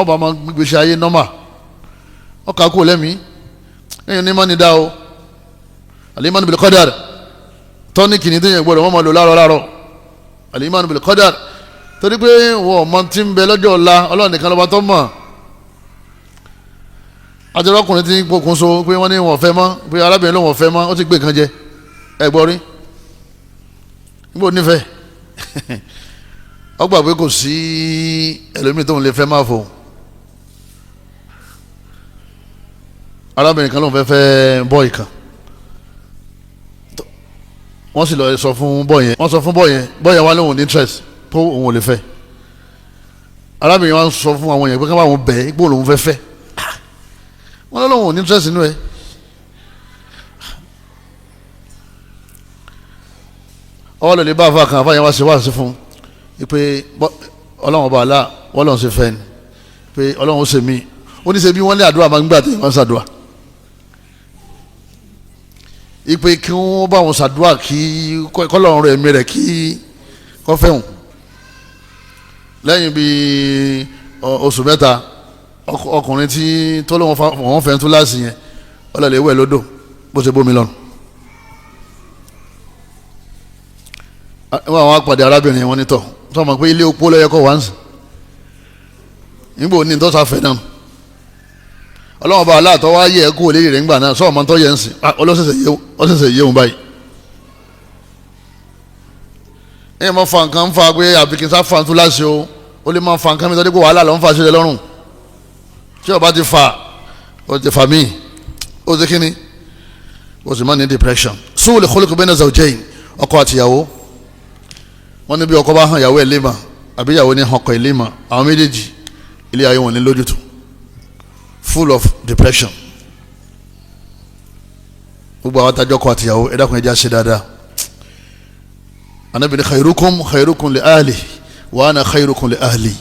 ọba máa gbèsè ayé nọ́mà ọkà kú lẹ́mìí ẹ̀yìn ní mọ́ni dá o al-imanu bil qadar tọ́níkì ní téèyàn gbọ́dọ̀ wọ́n máa lò láàárọ̀ al-imanu bil qadar torí pé wọ́n mọ tí ń bẹ lọ́jọ́ ọ̀la ọlọ́run nìkan lọ́ba tó mọ̀ àjọyọ̀kùnrin ti ń pokùnso pé wọ́n ní wọ́n fẹ́ mọ́ pé arábìnrin ló wọ́n fẹ́ mọ́ ó ti gbé nǹkan jẹ ẹ gbọ́ rí níbo nífẹ̀ẹ́ ọgbà pé kò sí ẹlòmíì tóun lè fẹ́ máa fò arábìnrin kan ló ń fẹ́ bọ́ọ̀ì kan wọ́n sì lọ sọ fún bọ́ọ̀ yẹn wọ́n sọ fún bọ́ọ̀ yẹn wá lóhùn ní interest tó òun ò lè fẹ́ arábìnrin wa ń sọ fún àwọn yẹn pé ká bá wọn bẹ̀ ẹ́ gbóò lòun fẹ́ fẹ́ wọ́n lóhùn ní interest nínú ẹ̀ ọwọ́ lè bá àfa kan àfa yẹn wá sí wáàsí fún pé ọlọ́run ọba àlá wọ́n lọ́n ṣe fẹ́ ni pé ọlọ́run ó ṣe mí ó ní ṣe bí wọ́n lé àdúrà máa ń gbà tí wọ́n ṣàdúrà ipe kí wọ́n bá wọn ṣàdúrà kí kọ́lọ́run rẹ̀ mi rẹ̀ kí kọ́ fẹ́hùn lẹ́yìn bíi oṣù mẹ́ta ọkùnrin tí tó lọ́wọ́ wọn fẹ́ tó láàsì yẹn ọlọ́lẹ̀ wẹ̀ lódò bó ṣe bómi lọ́nu àwọn apàdé arábìnrin wọn nítọ̀ tó mọ̀ pé ilé opó lọ́yẹ kọ́ wá ń sìn nígbò ní tó sáfẹ́ náà ọlọ́wọ́n bá aláàtọ̀ wá yẹ kó lérí rẹ̀ ńgbà náà sọ́ọ̀ mọ́ tó yẹ ń sìn ọlọ́sẹ̀sẹ̀ yé wọn báyìí ẹ̀yìn mọ́ fa nǹkan ń fa pé àbíkí sá fa tó láṣẹ o ó lè máa fa nǹkan mi tó dé pé wàhálà ló ń fa sílẹ̀ lọ́rùn tí ọba ti fa ó ti fa míì ó ti kíni ó sì máa ní depression su'ul khuluq bayna zawjayn ọkọ àtìyàwó wọn ní bí ọkọ bá hàn ìyàwó ẹ̀ léèmà àbí ìyàwó ní ọkọ ẹ̀ léèmà àwọn méjèèjì ilé ayé wọn ní lójútùú full of depression gbogbo àwọn atajọ́ ọkọ àtìyàwó ẹ dákun ẹ jẹ́ á ṣe dáadáa Ànábì ní khairukum li ahli wa ana khairukum li ahli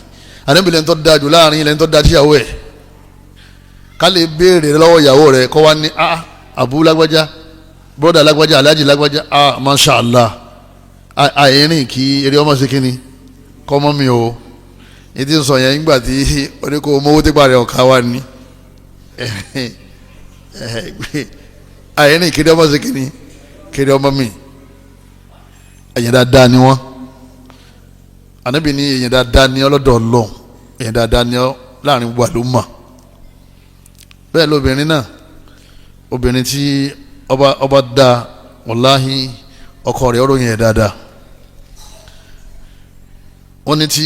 Ànábì lẹ́ni tó dáa jù láàrin lẹ́ni tó dáa tíyàwó ẹ̀ ká lè béèrè lọ́wọ́ ìyàwó rẹ̀ kọ́ wá ní abu lágbájá broda lágbájá alhaji lágbájá masha allah àyẹ̀rìn kí eré ọmọ sí kíni kọ́ mọ́ mi o ní ti sọ yẹn nígbà tí oníkó mowó tí parí ọ̀ka wa ní àyẹ̀rìn kí eré ọmọ sí kíni kí eré ọmọ mi èyàn dáadáa ni wọ́n Ànábì ní èyàn dáadáa ni ọlọ́dọ̀ Ọlọ́run èyàn dáadáa ni ọ láàrin wà ló mà bẹ́ẹ̀ lóbìnrin náà obìnrin tí ọba da wàláhì ọkọ rẹ̀ ọ̀rọ̀ yẹn dáadáa wọ́n ní tí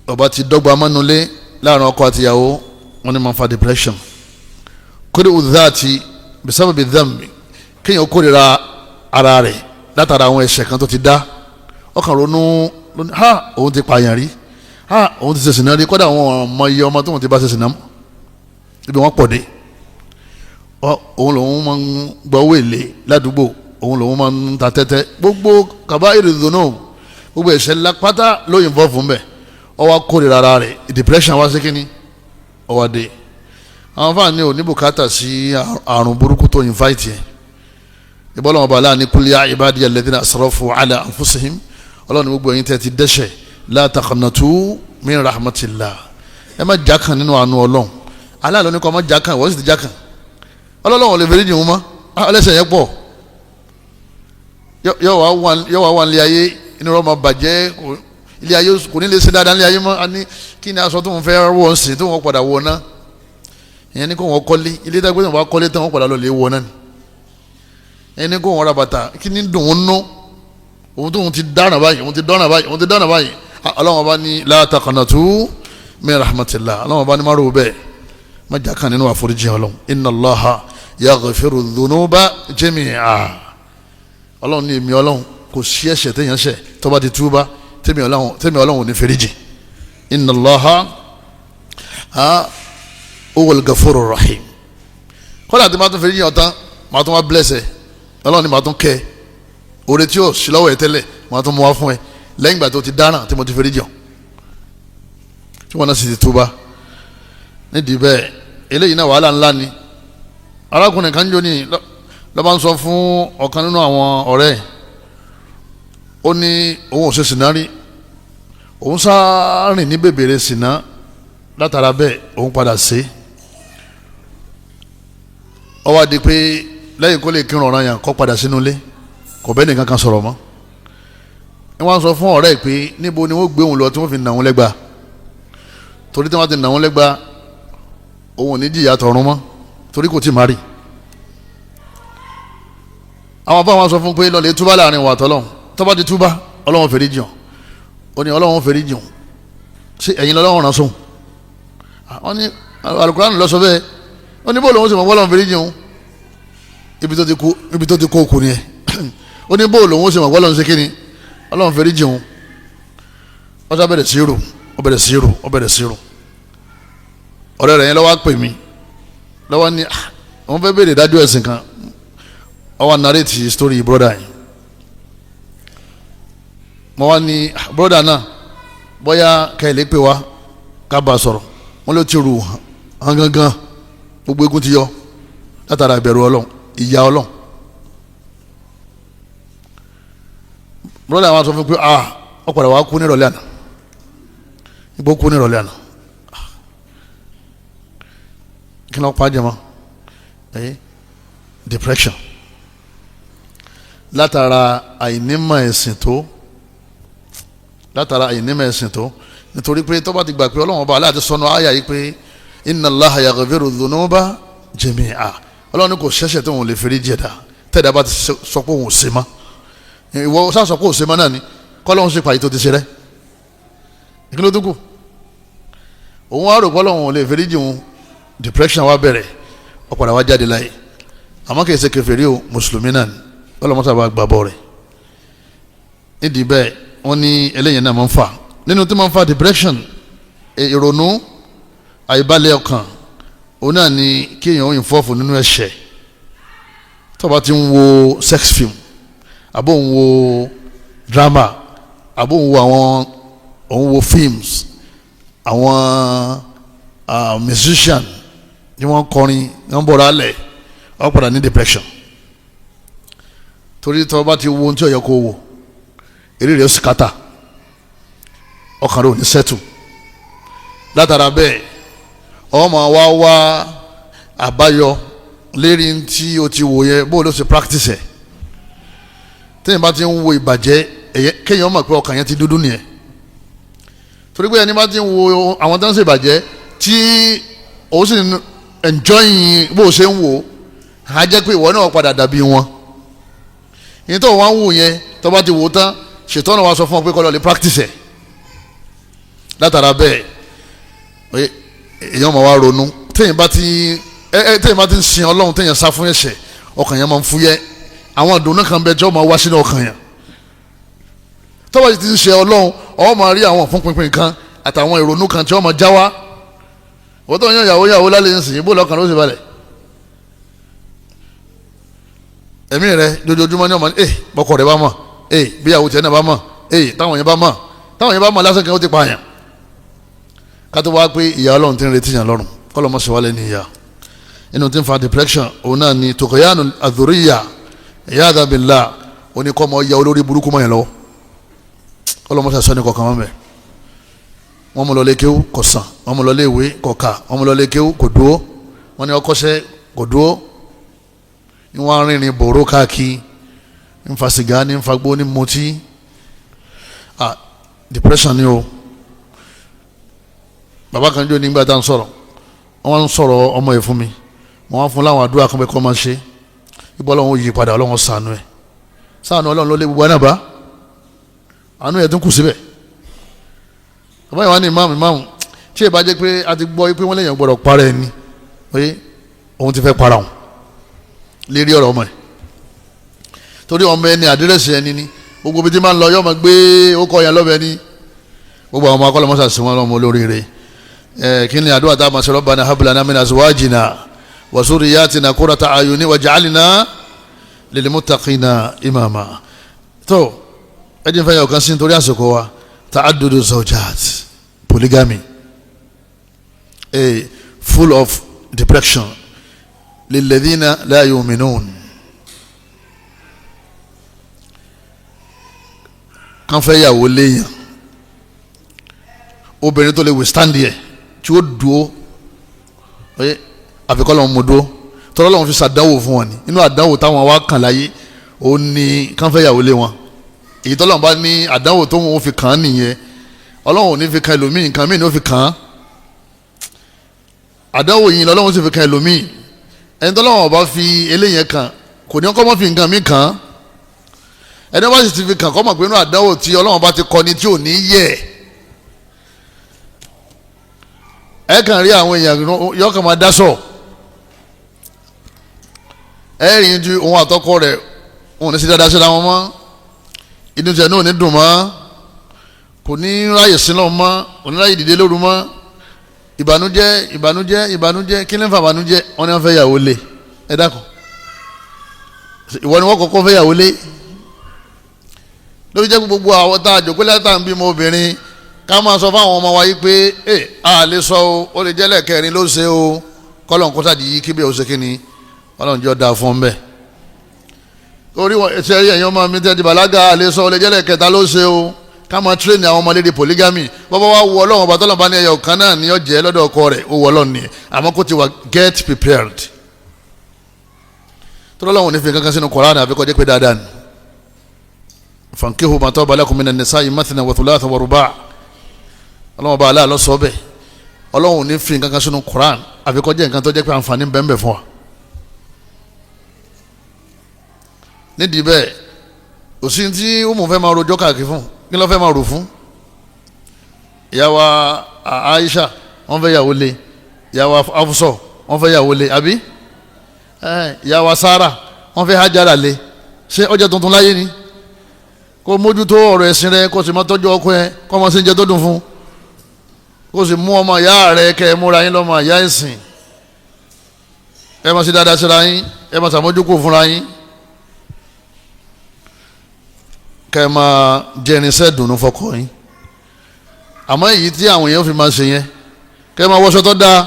ọba ti dọ́gba mánulé láàrin ọkọ àtìyàwó wọ́n ní máa fa depression kódé udhati bisababi dhanbi kéèyàn kórìíra ara rẹ̀ látara àwọn ẹ̀ṣẹ̀ kan tó ti dá ọkàn ronú òun ti pààyàn rí òun ti ṣe sìnà rí kódà àwọn ọmọ iye ọmọ tó wọn ti bá ṣe sìnà ibi wọn pọ̀ dé òun lòun máa ń gbọ́ owó èlé ládùúgbò òun lòun máa ń ta tẹ́tẹ́ gbogbo kaba'iri dhunub gbogbo ẹ̀ṣẹ̀ ńlá pátá ló involve fún bẹ́ẹ̀ ó wá kórìíra ara rẹ̀ depression wá sí kínní ó wá dé àwọn fáàní ò ní bùkátà sí àrùn burúkú tó invite yẹn ìbọ́lọ́wọ́ bá aláàní kul ya ibadiya alladhina asrafu ala anfusihim ọlọ́run gbogbo ẹ̀yin tẹ́ ti dẹ́ṣẹ̀ la taqnatu min rahmatillah ẹ má jákàn nínú àánú ọlọ́run aláàlọ́ ní kọ́ ọmọ jákàn wọ́n sì ti jákàn ọlọ́run ò lè fẹ́rí jìun mọ́ ọlẹ́sẹ̀ yẹn pọ̀ yọ wá wà nílé ayé inú rọ́ ma bàjẹ́ ilé ayé kò ní lè ṣe dáadáa nílé ayé mọ́ ní kí ni aṣọ tó ń fẹ́ wọ̀ ń sìn tó wọ́n padà wọ̀ náà ìyẹn ní kó wọ́n kọ́lé ilé dàgbé tó wọ́n kọ́lé tó wọ́n padà lọ lè wọ̀ náà ni ìyẹn ní kó wọ́n ra bàtà kí ni dùn ún nú òun tó ń ti dáná báyìí òun ti dáná báyìí òun ti dáná báyìí ọlọ́run bá ní la taqnatu min rahmatillah ọlọ́run bá ní má rò bẹ́ẹ̀ má jà kan nínú àforíjì ọlọ́run inna Allaha yaghfiru dhunuba jami'a ọlọ́run ní èmi ọlọ́run kò sí ẹ̀ṣẹ̀ téèyàn ṣẹ̀ tó bá ti túbá tèmi ọlọ́run ò ní fẹ́ríjì inna Allaha huwal ghafurur rahim kọ́lá tí ma tún fẹ́ríjì ọ̀tán ma tún wá blẹ́sẹ̀ ọlọ́run ní ma tún kẹ́ oore tí yóò sí lọ́wọ́ ẹ tẹ́lẹ̀ ma tún mú wá fún ẹ lẹ́yìn ìgbà tó ti dáná tí mo ti fẹ́ríjì ọ̀ tí wọ́n náà sì ti túbá nídìí bẹ́ẹ̀ eléyìí náà wàhálà ńlá ni arákùnrin kan jò ní lọ́ba ń sọ fún ọ̀kan nínú àwọn ọ̀rẹ́ ẹ̀ ó ní òun ò ṣe sìnà rí òun sáárìn ní bèbèrè sìnà látara bẹ́ẹ̀ òun padà ṣe ó wá di pé lẹ́yìn kó lè kírun ọ̀ràn yàn kó padà sínú ilé kò bẹ́ẹ̀ nìkan kan sọ̀rọ̀ mọ́ ni wọ́n sọ fún ọ̀rẹ́ ẹ̀ pé níbo ni wọ́n gbé òun lọ tí wọ́n fi nà òun lẹ́gba torí tí wọ́n ti nà òun lẹ́gba òun ò ní jìyà tọ̀run mọ́ torí kò tí má rí àwọn afọ àwọn sọ fún pé lọ́lẹ̀ túbá láàrin wà tọ́lọ́hún tọ́ba ti túbá ọlọ́run fèrè jìn ó ní ọlọ́run fèrè jìn ṣé ẹ̀yin lọ́lọ́run rán sóhun wọ́n ní Al-Qur'an lọ sọ bẹ́ẹ̀ ó ní bóòlù òun sì mọ̀ ọlọ́run fèrè jìn ibi tó ti kó okùn yẹn ó ní bóòlù òun sì mọ̀ ọlọ́run ṣe kíni ọlọ́run fèrè jìn ó sá bẹ̀rẹ̀ sí rò ó bẹ̀rẹ̀ sí rò ó bẹ̀rẹ̀ sí rò ọ̀rẹ́ rẹ̀ yẹn lọ́wọ́ pè mí lọ́wọ́ ní wọ́n fẹ́ béèrè dájú ẹ̀sìn kan ọwọ́ narrate story brother yìí mo wá ní brother náà bóyá kẹ́lẹ́ pè wá ká bá a sọ̀rọ̀ wọ́n ló ti rù hàn gangan gbogbo egun ti yọ látara ìbẹ̀rù ọlọ́run ìyá ọlọ́run brother wa sọ fún pé ó padà wá kú nírọ̀lẹ́ àná igbó kú nírọ̀lẹ́ àná kí ló pa á jẹ mọ́ depression látara àìnímọ̀ ẹ̀sìn tó nítorí pé tó bá ti gbà pé Ọlọ́run ọba aláàtí sọnù àyà yìí pé inna Allaha yaghfiru dhunuba jami'a Ọlọ́run kò ṣẹ̀ṣẹ̀ tó wọn lè fèrè jẹ̀dá tẹ́ẹ̀dá bá ti sọ pé òun ò ṣe mọ́ ìwọ sá sọ pé ò ṣe mọ́ náà ni kọ́lọ́hún ṣe pàyí tó ti ṣe rẹ́ ìkíló tó kù òun wá rò pọ́lọ́hún ò lè fèrè jì òun depression wá bẹ̀rẹ̀ ọ̀padà wá jáde láyé àmọ́ kì í ṣe kèfèrí o mùsùlùmí náà ni ọlọ́mọ́sá bá gbàbọ̀ rẹ̀ nídìí bẹ́ẹ̀ wọ́n ní eléyìí náà máa ń fà nínú tí máa ń fa depression ìrònú àìbalẹ̀ ọkàn òun náà ni kí èèyàn yìn fọ́ọ̀fù nínú ẹ̀ṣẹ̀ tó bá ti ń wo sex film àbó ń wo drama àbó ń wo òun wo films àwọn musician ni wọ́n kọrin wọ́n bọ̀rọ̀ alẹ̀ wọ́n padà ní depression torí tó bá ti wo ohun tí ó yẹ kó wò eré rẹ̀ ó sì kátà ọkàn rẹ̀ ò ní sẹ́tù látara bẹ́ẹ̀ ọmọ wá àbáyọ lérí tí o ti wò yẹ bó ló ṣe practice ẹ̀ téèyàn bá ti ń wo ìbàjẹ́ kéèyàn mọ̀ pé ọkàn yẹn ti dúdú nìyẹn torí pé ẹni bá ti ń wo àwọn tó ń ṣe ìbàjẹ́ tí o sì ń enjoy bó o ṣe ń wò á jẹ́ pé ìwọ náà padà dàbí wọn yìí tó wọ́n ń wò yẹn tó bá ti wò tán ṣètọ́nà wa sọ fún ọ pé kó lọ lè practice ẹ̀ látara bẹ́ẹ̀ èèyàn máa wá ronú téèyàn bá ti ń sin Ọlọ́run téèyàn sá fún ẹ̀ṣẹ̀ ọkàn yẹn máa ń fúyẹ́ àwọn ìdùnnú kan bẹ jọ́ máa wá sínú ọkàn yẹn tó bá ti ń ṣe Ọlọ́run ọ máa rí àwọn fún pinpin kan àtàwọn ìrònú kan tí wọ́n máa já wá wọ́n tó ń yan yàwó lálẹ́ ń sìn bó lọ́kàn ló ṣe balẹ̀ ẹ̀mí rẹ jojoojúmọ́ ní ọmọ bọ́kọ̀ rẹ bá mọ̀ bíyàwó tiẹ̀ náà bá mọ̀ táwọn yẹn bá mọ̀ lásán kí wọ́n ti pààyàn kátó wá pé ìyá Ọlọ́run ti ń retí yàn lọ́rùn kọ́lọ́ mọ́ sèwálẹ̀ ní ìyá inú tí ń fa depression òun náà ni tòkòyánu àdúríyà ìyáàdá bìlá oníkọ́ ọmọ ya olórí burúkú mọ́ yẹn lọ́wọ́ kọ́lọ́ mọ́ sàṣọ́ ní kọ̀ọ̀kan wọn bẹ̀ wọ́n mú lọ lé kéwú kò sàn wọ́n mú lọ lé ìwé kò kà wọ́n mú lọ lé kéwú kò dúró wọ́n ní ọkọ́ṣẹ́ kò dúró ní wọ́n rìnrìn bòró káàkiri ń fa sìgá ní ń fa gbó ní mutí depression ni o bàbá kan jó nígbà tá à ń sọ̀rọ̀ wọ́n ń sọ̀rọ̀ ọmọ yìí fún mi wọ́n wá fún láwọn àdúrà kan bẹ́ẹ̀ kọ́ máa ṣe ibà Ọlọ́run yí padà Ọlọ́run ṣàánú ẹ̀ ṣàánú Ọlọ́run ló lé gbogbo ẹ̀nà bá àánú ẹ̀ tún kù síbẹ̀ bàbá yìí wá ní ìmáàmù tí ì bá jẹ́ pé a ti gbọ́ pé wọ́n lèèyàn gbọ́dọ̀ para ẹni pé òun ti fẹ́ para òun lérí ọ̀rọ̀ ọmọ ẹ̀ torí ọmọ ẹni àdírẹ́sì ẹni ni gbogbo ibi tí máa ń lọ yọ ọmọ gbé ókọ yẹn lọ́bẹ̀ ni gbogbo àwọn ọmọ akọ́lọ́mọṣà sí wọn lọ́mọ olóríire kí ni àdúrà tá a máa ṣe Rabbana hab lana min azwajina wa zurriyatina qurrata a'yuni waj'alna lil muttaqina imama tó ẹ̀dín fẹ́ yà ọ̀kan sí nítorí àsìkò wa ta'addudu zawjat polygamy full of depression lilladhina la yu'minun kan fẹ́ yàwó léèyàn obìnrin tó lè withstand yẹ tí ó dúó àfikọ́ lọ́wọ́ mo dúó tọ́lọ́ lọ́wọ́ fi ṣàdánwò fún wọn ni inú àdánwò táwọn wá kàn láyé ó ní kan fẹ́ yàwó lé wọn èyí tọ́lọ́wọ́ bá ní àdánwò tó wọn fi kàn án nìyẹn Ọlọ́wọ́ ò ní fi kan ẹlòmíì nǹkan míì ní ó fi kàn án àdánwò yìí lọ́wọ́ sì fi kan ẹlòmíì ẹni tọ́lọ́wọ́ bá fi eléyẹn kàn kò ní ọkọ́ mọ́ fi nǹkan míì kàn án ẹni wọ́n sì ti fi kàn kọ́ mọ̀ pé inú àdánwò tí Ọlọ́wọ́ bá ti kọ́ ni tí ò ní yẹ̀ ẹ kàn rí àwọn èèyàn yọ kàn máa dá sọ ẹ rìn ju òun àtọkọ rẹ̀ òun ní sí dáadáa síra wọn mọ́ inú tiẹ̀ náà ò ní dùn mọ́ kò ní ráyè sílọ̀ mọ́ kò ní ráyè dìde lóru mọ́ ìbànújẹ́ kí ní fa ìbànújẹ́ wọn ni wọn fẹ́ yàwó lé ẹ dákun ìwọ ni wọn kọ́kọ́ fẹ́ yàwó lé lórí jẹ́ gbogbo àwọn tá a jòkó látà ń bímọ obìnrin ká máa sọ fáwọn ọmọ wa yìí pé a lè sọ o ó lè jẹ́ lẹ́ẹ̀kẹrin ló ṣe o kọ́lọ̀ ń kó sáà yìí kíbi òṣè kínní ọlọ́run jọ da fún un bẹ́ẹ̀ orí ẹsẹ̀ ẹ̀yìn ọmọ mi tẹ́ ti bàlágà a lè sọ ó lè jẹ́ lẹ́ẹ̀kẹta ló ṣe o ká máa tírèèni àwọn ọmọ lédè polygamy bọ́bá wa wọ ọlọ́run ọba tọ́lọ́ba ní ẹyọ kan náà ní ọjẹ́ lọ́dọ̀ ọkọ rẹ̀ ó wọ ọlọ́run ni àmọ́ kó ti wà get prepared tọ́lọ́run ní fi kankan sínú Kùránì àfikọ́ jẹ́ pé dáadáa ni fankihu ma taba lakum minan nisa'i mathna wa thulatha wa ruba' ọlọ́wọ́n bá aláàlọ́ sọ bẹ́ẹ̀ ọlọ́wọ́n ò ní fi nǹkan kan sínú Quran àfi kó jẹ́ nǹkan tó jẹ́ pé àǹfààní ń bẹ fún wa. nídìí bẹ́ẹ̀ òsì tí ó mú fẹ́ máa rojọ́ káàkiri fún kí ló fẹ́ máa rò fún. ìyàwó Aisha wọ́n fẹ́ yàwó lé ìyàwó Afusọ wọ́n fẹ́ yàwó lé àbí ìyàwó Sara wọ́n fẹ́ Hajara lé ṣé ọjọ́ tuntun láyé ni kó mójútó ọ̀rọ̀ ẹ̀sìn rẹ kó sì máa tọ́jú ọkọ ẹ kó máa ṣe ń jẹ tó dùn fún kó sì mú ọmọ ìyá rẹ kẹ́ ẹ múra yín lọ́mọ ìyá ẹ̀sìn ẹ máa ṣe dáadáa síra yín ẹ máa ṣàmójúkò fúnra yín kẹ́ ẹ máa jẹ irinṣẹ́ dùnú fọkọ yín àmọ́ èyí tí àwọn èèyàn fi máa ṣe yẹn kẹ́ ẹ máa wọṣọ tó dáa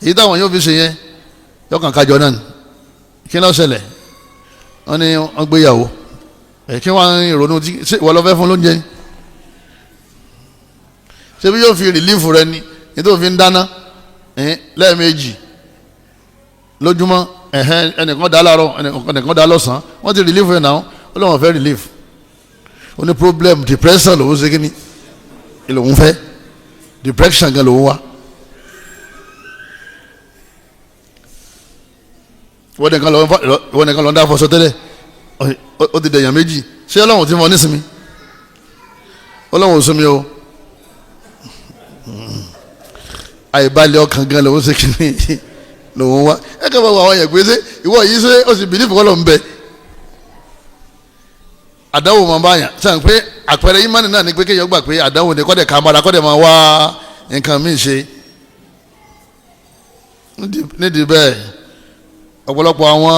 èyí táwọn èèyàn fi ṣe yẹn yọkàn kájọ náà kí ló ṣẹlẹ̀ wọ́n ní wọ́n gbéyàwó kí wọ́n ìrònú tí wọ́n lọ fẹ́ fún lóúnjẹ ni ṣé bí yóò fi rìlífù rẹ ni nítorí fi ń dáná lẹ́ẹ̀mejì lójúmọ́ ẹnìkan dá láàárọ̀ ẹnìkan dá lọ́sàn-án wọ́n ti rìlífù ẹ̀ náà ó lọ́wọ́ fẹ́ rìlífù ó ní problem depression lòún ṣe kíní lòún fẹ́ depression gan lòún wá wọ́n nìkan lọ ń dá fọṣọ tẹ́lẹ̀ ó ti dẹ̀yàn méjì ṣé ọlọ́run ti mọ nísìmí ọlọ́run ò sinmi o àìbalẹ̀ ọkàn gan lòun ṣe kìíní lòun wá ẹ kẹ́ bá wọ àwọn yẹn pé ṣé ìwọ yìí ṣe ó sì bìlífù kọ́ ló ń bẹ àdáwò máa bá yàn sàn pé àpẹẹrẹ ìmánì náà ni pé kéèyàn gbà pé àdáwò ni kọ́dẹ̀ ká mọ́ra kọ́dẹ̀ máa wá nǹkan míì ṣe nídìí bẹ́ẹ̀ ọ̀pọ̀lọpọ̀ àwọn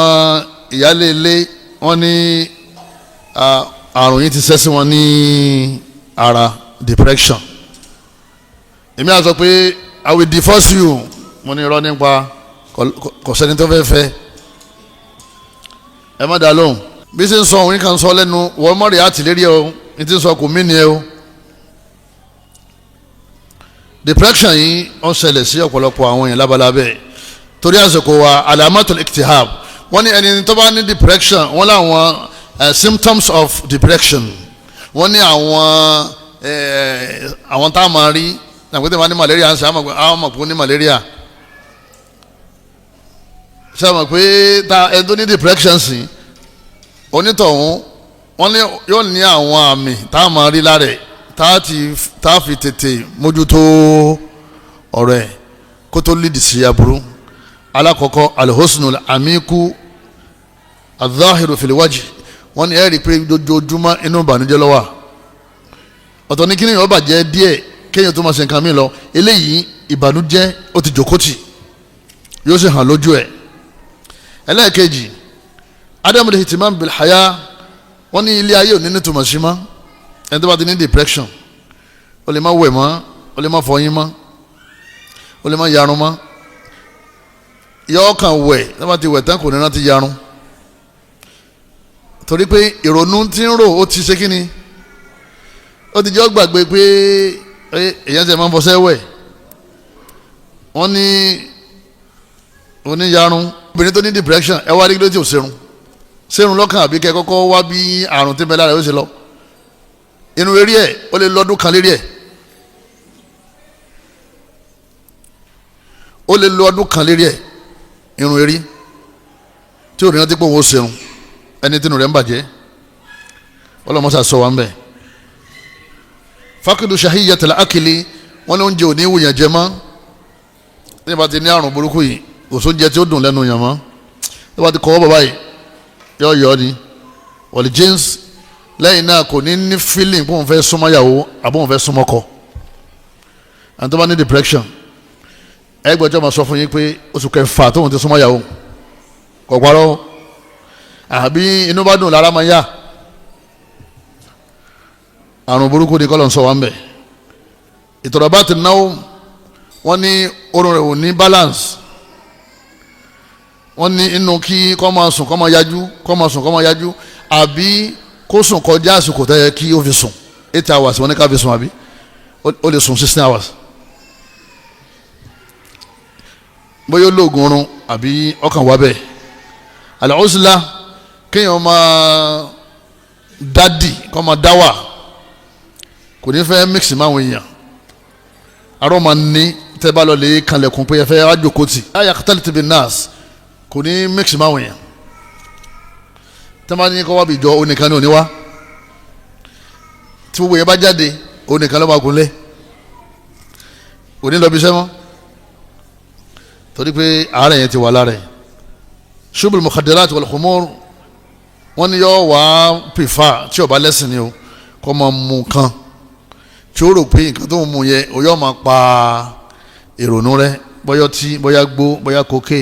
ìyálé ilé wọ́n ní àrùn yìí ti ṣẹ́ sí wọn ní ara depression èmi á sọ pé I will divorce you mo ní irọ́ nípa kò sẹ́ni tó fẹ́ fẹ́ ẹ má dá lóhùn bí ṣe ń sọ òun kan sọ lẹ́nu wọ́n mọ̀ rí àtìlérí ẹ o ní ti sọ kò mí ni ẹ o depression yìí ó ṣẹlẹ̀ sí ọ̀pọ̀lọpọ̀ àwọn èèyàn lábalábẹ́ torí àsìkò wa alamatul iktihab wọ́n ní ẹni tó bá ní depression wọ́n láwọn symptoms of depression wọ́n ní àwọn tá a máa rí nàgbé tó máa ní malaria ṣe àwọn ọmọ pé ó ní malaria ṣe àmọ̀ pé ẹni tó ní depression sí onítọ̀hún wọ́n ní yóò ní àwọn àmì tá a máa rí lára ẹ̀ tá a fi tètè mójútó ọ̀rọ̀ ẹ̀ kó tó lídìí sí aburú alakọkọ alihosunu amiku azahiru filiwaji wọ́n ní ẹ rí i pé dojoojúmọ́ inú ìbànújẹ́ ló wà ọ̀tọ̀ ní kíni yóò bàjẹ́ díẹ̀ kéèyàn tó máa ṣe nǹkan mi lọ eléyìí ìbànújẹ́ ó ti jòkótì yóò sì hàn lójú ẹ̀ ẹlẹ́ẹ̀kejì adamu de hitimam bilhaya wọ́n ní ilé ayé òní nítumọ̀ sí mọ́ ẹni tó bá ti ní depression ó lè má wẹ̀ mọ́ ó lè má fọyín mọ́ ó lè má yarun mọ́ yọ kàn wẹ̀ nígbà tí wẹ̀ tán kò ní rántí yarun torí pé ìrònú tí ń rò ó ti ṣe kí ni ó ti jẹ́ gbàgbé pé èyàn ṣe máa ń fọṣẹ́ wẹ̀ wọ́n ní oníyarun obìnrin tó ní depression ẹ wá rí lójú ṣerun lọ́kàn àbí kẹ́ kọ́kọ́ wá bí àrùn tí ń bẹ lára yóò ṣe lọ inú eré ẹ̀ ó lè lọ́dún kan lérí ẹ̀ ó lè lọ ọdún kan lérí ẹ̀ irun erí tí ò ní rántí pé òun ó ṣerun ẹni tí inú rẹ̀ ń bàjẹ́ ọlọ́mọṣà sọ wa ń bẹ̀. fákìdù ṣahíyàtìlá akili wọn ní oúnjẹ òní wùyàn jẹ mọ́ ní ìbá ti ní àrùn burúkú yìí kò sóúnjẹ tí ó dùn lẹ́nu yàn mọ́ ní ìbá ti kọ́ bàbá yìí yọ ni wọ̀lì james lẹ́yìn náà kò ní ní feeling pé òun fẹ́ súnmọ́ yàwó àbọ̀ òun fẹ́ súnmọ́ kọ àti tó bá ní depression ẹgbẹ́jọ́ máa sọ fún yín pé oṣù kẹfà tóun ti súnmọ́ yàwó kò parọ́ àbí inú bá dùn lára máa yá àrùn burúkú ni kọ́lọ̀ ń sọ wá ń bẹ̀ ìtọ̀rọ̀ bá ti náwó wọ́n ní orun rẹ̀ ò ní balance wọ́n ní inú kí kó máa sùn kó máa yájú kó máa sùn kó máa yájú àbí kó sùn kọjá àsìkò tó yẹ kí ó fi sùn 8 hours wọ́n ní ká fi sùn àbí ó lè sùn 16 hours bóyá olóògùn oorun àbí ọkàn wá bẹ́ẹ̀ àlàóṣìlá kéèyàn máa dádì kọ́ máa dá wà kò ní fẹ́ mix máwọn èèyàn arọ́ máa ní tẹ́ bá lọ lè kanlẹ̀kùn pé ẹ fẹ́ rájòkótì ayé akitali bin nas kò ní mix máwọn èèyàn tẹ́ bá ní kọ́ wá bí ìjọ onìkan ní òníwá tí gbogbo yẹn bá jáde onìkan ló máa gúnlẹ̀ òní lọ bí sẹ́wọ́n torí pé àárẹ̀ yẹn ti wà lára ẹ̀ ṣubúlù mukhadirat wal khumur wọ́n ní yọ wá pèfà tí ó bá lẹ́sìn ni o kọ́ máa mú kan tí ó rò pé nǹkan tó ń mú yẹ o yọ máa pa ìrònú rẹ bóyá ọtí bóyá gbó bóyá kókè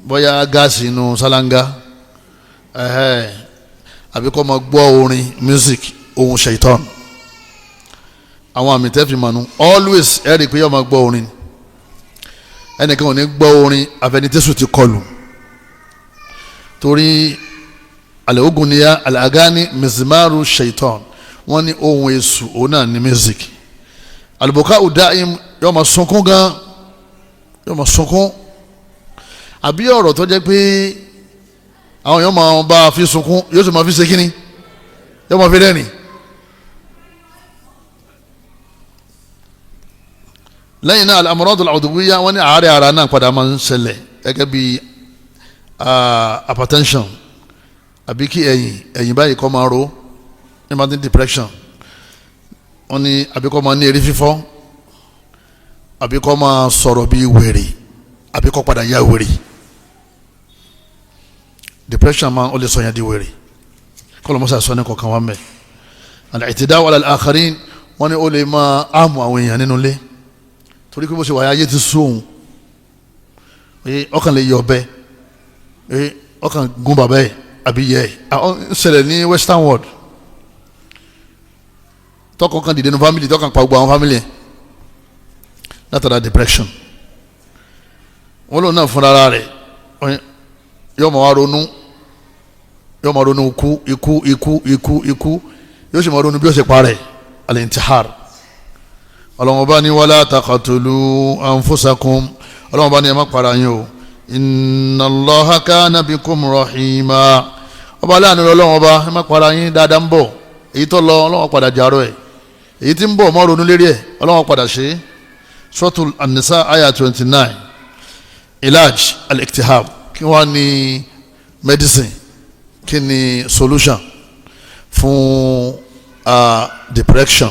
bóyá gáàsì inú sálángá àbí kọ́ máa gbọ́ orin music ohun shaitan àwọn àmì tẹ́fì mọ̀nù always ẹ rí i pé yọ máa gbọ́ orin ẹnìkan ò ní gbọ́ orin àfẹnitẹ́sù ti kọlù torí alẹ́ ogun ni ya alagani mizmaru shaitan wọ́n ní ohun èṣù òun náà ní music alùbọ́ká udaim yóò máa sunkún gan yóò máa sunkún àbí ọ̀rọ̀ tó jẹ́ pé àwọn yóò máa bá a fi sunkún yóò sì máa fi ṣe kínní yóò máa fi rẹ́rìn. lẹ́yìn náà al-amradul udwiyya wọ́n ní àárẹ̀ ara náà padà máa ń ṣẹlẹ̀ gẹ́gẹ́ bí hypertension àbí kí ẹ̀yìn báyìí kọ́ máa ro ní máa ní depression wọ́n ní àbí kọ́ máa ní erí fífọ́ àbí kọ́ máa sọ̀rọ̀ bí wèrè àbí kọ́ padà yá wèrè depression máa ó lè sọ yẹn di wèrè kọ́ ló mọ́ sàṣọ ní kọ̀ọ̀kan wá mẹ́ al-i'tida'u 'ala al-akharin wọ́n ní ó lè máa áàmù àwọn èèyàn nínú ilé torí pé bó ṣe wáyé ayé ti sóhun ọkàn lè yọ ọbẹ ọkàn gun bàbá ẹ àbí yẹ ń ṣẹlẹ̀ ní western world tọkọ kan dìde ní family tọkàn pa gbogbo àwọn family ẹ látara depression wọn lòun náà fúnra rẹ̀ yóò máa ronú ikú yóò sì máa ronú bí ó ṣe parẹ́ al-intihar ọlọ́wọ́n bá ní wala taqatulu anfusakum ọlọ́wọ́n bá ní ẹ má para yín o inna Allaha kana bikum rahima ọba aláàánú ọlọ́wọ́n bá ẹ má para yín dáadáa ń bọ̀ èyí tó lọ ọlọ́wọ́n padà jàrọ̀ ẹ̀ èyí tí ń bọ̀ mọ́ ronú lérí ẹ̀ ọlọ́wọ́n padà ṣe Suratul An-Nisa aya 29 ilaj al-iktihab kí wọ́n ní medicine kí ni solution fún depression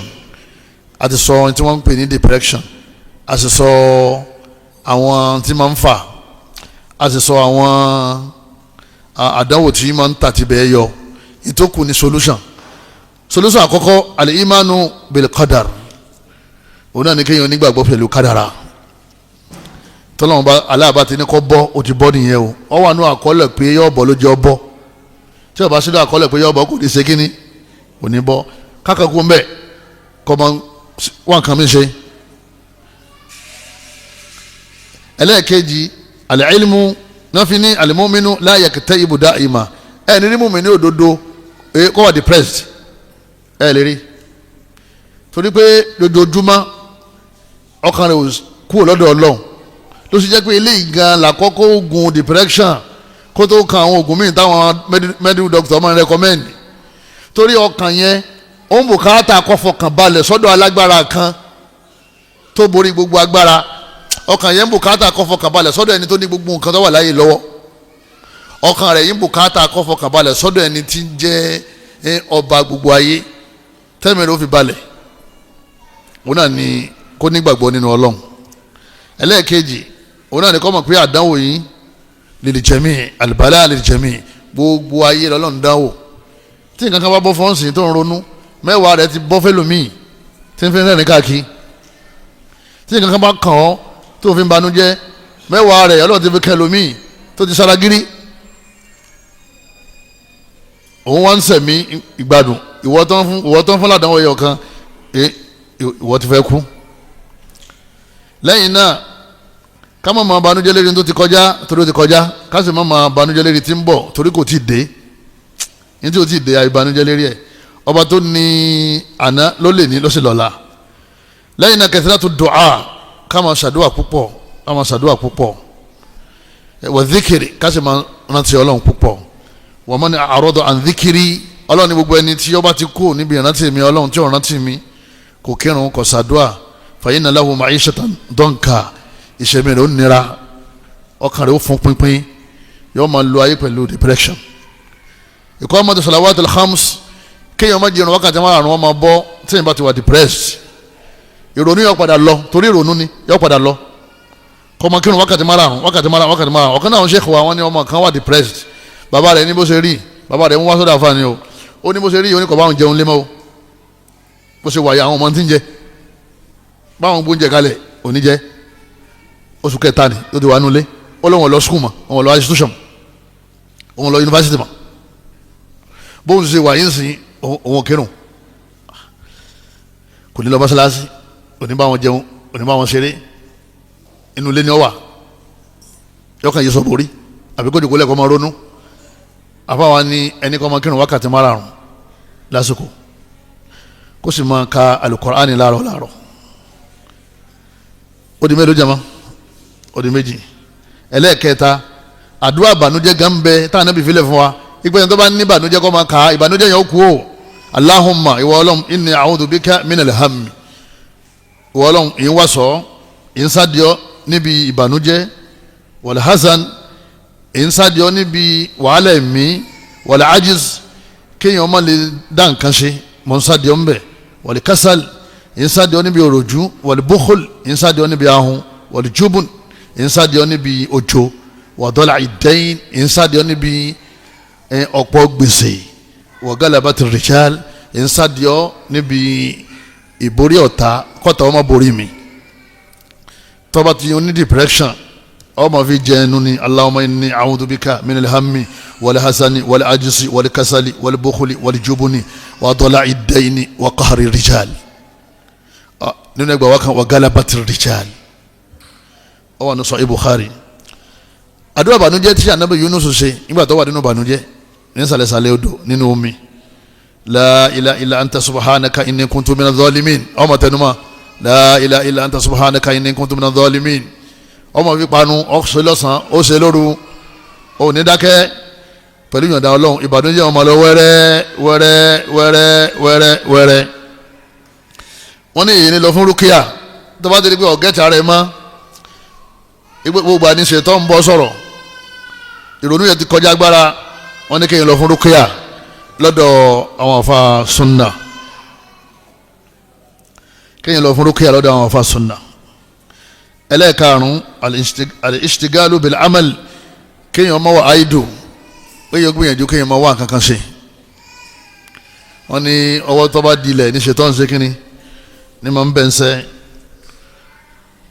a ti sọ ohun tí wọ́n ń pè ní depression a sì sọ àwọn tí máa ń fà a sì sọ àwọn àdánwò tí máa ń tàti bẹ́ẹ̀ yọ ìtókù ní solution àkọ́kọ́ al-imanu bil qadar òun náà ní kéèyàn nígbàgbọ́ pẹ̀lú kádàrà tọ́lọ́mù bá aláàbá ti ní kọ́ bọ́ ó ti bọ́ nìyẹn o ọ wà nù àkọọ́lẹ̀ pé yọ bọ́ ló jẹ́ ọ bọ́ tí o bá sílẹ̀ àkọọ́lẹ̀ pé yọ bọ́ kò ní ṣe kínní kò ní bọ́ kákàkú ń bẹ̀ kọ́ máa wọn kàn mí ṣe ẹlẹ́ẹ̀kejì al-ilmu náà fi ní al-mu'minu la yakta'ibu da'ima ẹ ní mùmínì òdodo kó wà depressed ẹ lè rí torí pé dojoojúmọ́ ọkàn rẹ̀ ò kúrò lọ́dọ̀ Ọlọ́run ló sì jẹ́ pé eléyìí gan làkọ́kọ́ oògùn depression kó tó kan àwọn oògùn míì táwọn medical doctor máa ń recommend torí ọkàn yẹn ó ń bùkátà kó fọkàn balẹ̀ sọ́dọ̀ alágbára kan tó borí gbogbo agbára ọkàn yẹn ń bùkátà kó fọkàn balẹ̀ sọ́dọ̀ ẹni tó ní gbogbo nǹkan tó wà láyé lọ́wọ́ ọkàn rẹ̀ yìí ń bùkátà kó fọkàn balẹ̀ sọ́dọ̀ ẹni tí ń jẹ́ ọba gbogbo ayé tẹ́lẹ̀ ló fi balẹ̀ òun náà ni kó nígbàgbọ́ nínú Ọlọ́run ẹlẹ́ẹ̀kejì òun náà ni kó mọ̀ pé àdánwò yìí lil jami' al-bala lil jami' gbogbo ayé lọ́lọ́run dánwò tí nǹkan kan bá bọ́ fọ́nsìn tó ń ronú mẹ́wàá rẹ̀ ti bọ́ fẹ́lòmíì tí ń fi rẹ́rìn káàkiri tí nǹkan kan bá kàn ọ́ tó fi ń banújẹ́ mẹ́wàá rẹ̀ ọlọ́run ti fi kẹlòmíì tó ti saragiri òun wá ń sẹ̀mí ìgbádùn ìwọ tó ń fún ládàáwọ̀ ẹ̀yọ̀ kan ìwọ ti fẹ́ kú lẹ́yìn náà ká má máa banújẹ́ lérí tó ti kọjá torí ó ti kọjá ká sì má máa banújẹ́ lérí tí ń bọ̀ torí kò tí ì dé ní tí ó ti dé àìbanújẹ́ lérí ẹ̀ ọba tó ní àná ló lè ní ló sì lọ́la lẹ́yìn náà kathratu du'a ká máa ṣàdúrà púpọ̀ wa dhikri ká sì máa rántí Ọlọ́run púpọ̀ wa man a'rada an dhikri ọlọ́run ní gbogbo ẹni tí ó bá ti kú níbi ìrántí mi ọlọ́run tí ó rántí mi kò kírun kò ṣàdúà fa inna lahu ma'ishatan danka ìṣẹ̀mí rẹ̀ ó nira ọkàn rẹ̀ ó fún pínpín yóò máa lo ayé pẹ̀lú depression. iqamatu salawatul khams kéèyàn má jẹun wákàtí márùn-ún wọn máa bọ́ téèyàn bá ti wà depressed ìrònú yóò padà lọ torí ìrònú ni yóò padà lọ kọ́mọ kírun wákàtí márùn-ún ọ̀kan náà Sheikh wa wọn ni ọmọ kan wà depressed bàbá rẹ̀ ní bó ṣe rí bàbá rẹ̀ ń wá sọ́dọ̀ àfààní o ó ní bó ṣe rí oníkọ̀ báwọn jẹun lé mọ́ o bó ṣe wáyé àwọn ọmọ tí ń jẹ báwọn gbóúnjẹ kalẹ̀ òní jẹ oṣù kẹta ni ó ti wà nulẹ̀ ó lóun lọ skul mọ́ òun lọ institution òun lọ university mọ́ bóun ṣe wáyé ń sìn òun kírun kò ní lọ mọ́ṣáláṣí òní báwọn jẹun òní báwọn ṣeré inú ilé ni ó wà yọkàn yìí sọ borí àbí kó dìgbò lẹ́kọ̀ọ́ máa ronú àfáwa ní ẹni kọ́ máa kírun wákàtí márùn-ún lásìkò kó sì máa ka alukur'ani láàárọ̀ ó di mélòó jama ó di méjì ẹlẹ́ẹ̀kẹta àdúrà ìbànújẹ́ gan bẹ táwọn ẹbí filẹ̀ fún wa ìgbẹ́ni tó bá ní ìbànújẹ́ kọ́ máa ka ìbànújẹ́ yẹn ó kú o Allahumma ìwọ ọlọ́run inni a'udhu bika minal hammi ìwọ ọlọ́run ìyín wá sọ ìyín sádìọ́ níbi ìbànújẹ́ wal hazan ìnsádìọ́ níbi wàhálà ẹ̀mí wal ajiz kéèyàn má lè dá nǹkan ṣe mọ̀ nsádìọ́ ń bẹ̀ wal kasal ìnsádìọ́ níbi òròjú wal bukhul ìnsádìọ́ níbi ahun wal jubun ìnsádìọ́ níbi òjò wa dala'i dayn ìnsádìọ́ níbi ọ̀pọ̀ gbèsè wa galabati rijal ìnsádìọ́ níbi ìborí ọ̀tá kọ́ta ọmọ borí mi tọ́ba ti ní depression ọmọ fi jẹ ẹnu ni Allahumma inni a'udhu bika minal hammi wal hasani wal ajisi wal kasali wal bukhuli wal jubuni wa dala'i dayni wa qahri rijal nínú ẹgbẹ́ wa kan wa galabati rijal ọ wà ní Sahih Bukhari. àdúrà bànújẹ́ tí Ànábì Yunus ṣe nígbà tó wà nínú bànújẹ́ ní sàlẹ̀sàlẹ̀ odò nínú omi la ilaha illa anta subhanaka inni kuntu minadh dhalimin ọmọ tẹnumọ́ la ilaha illa anta subhanaka inni kuntu minadh dhalimin ọmọ fi panu ọ̀sẹ̀ lọ́sàn ó ṣe lóru ó ní dákẹ́ pẹ̀lú ìyọ̀ǹda Ọlọ́run ìbànújẹ́ ọmọ lọ wẹ́rẹ́ wẹ́rẹ́ wẹ́rẹ́ wẹ́rẹ́ wẹ́rẹ́ wọ́n ní èyí ni lọ fún rúkìá tó bá ti di pé ọ̀gẹ́ta rẹ̀ mọ́ gbogbo àníṣe tó ń bọ́ sọ̀rọ̀ ìrònú yẹn ti kọjá agbára wọ́n ní kéèyàn lọ fún rúkìá lọ́dọ̀ àwọn àfa Sunnah kéèyàn lọ fún rúkìá lọ́dọ̀ àwọn àfa Sunnah. ẹlẹ́ẹ̀karùn-ún al-ishtigalu bil-amal kéèyàn máa wà áìdù kéèyàn gbìyànjú kéèyàn máa wà kankan ṣe wọ́n ní ọwọ́ tó bá dilẹ̀ ní ṣètò ń ṣe kínní ní máa ń bẹ̀ ń sẹ́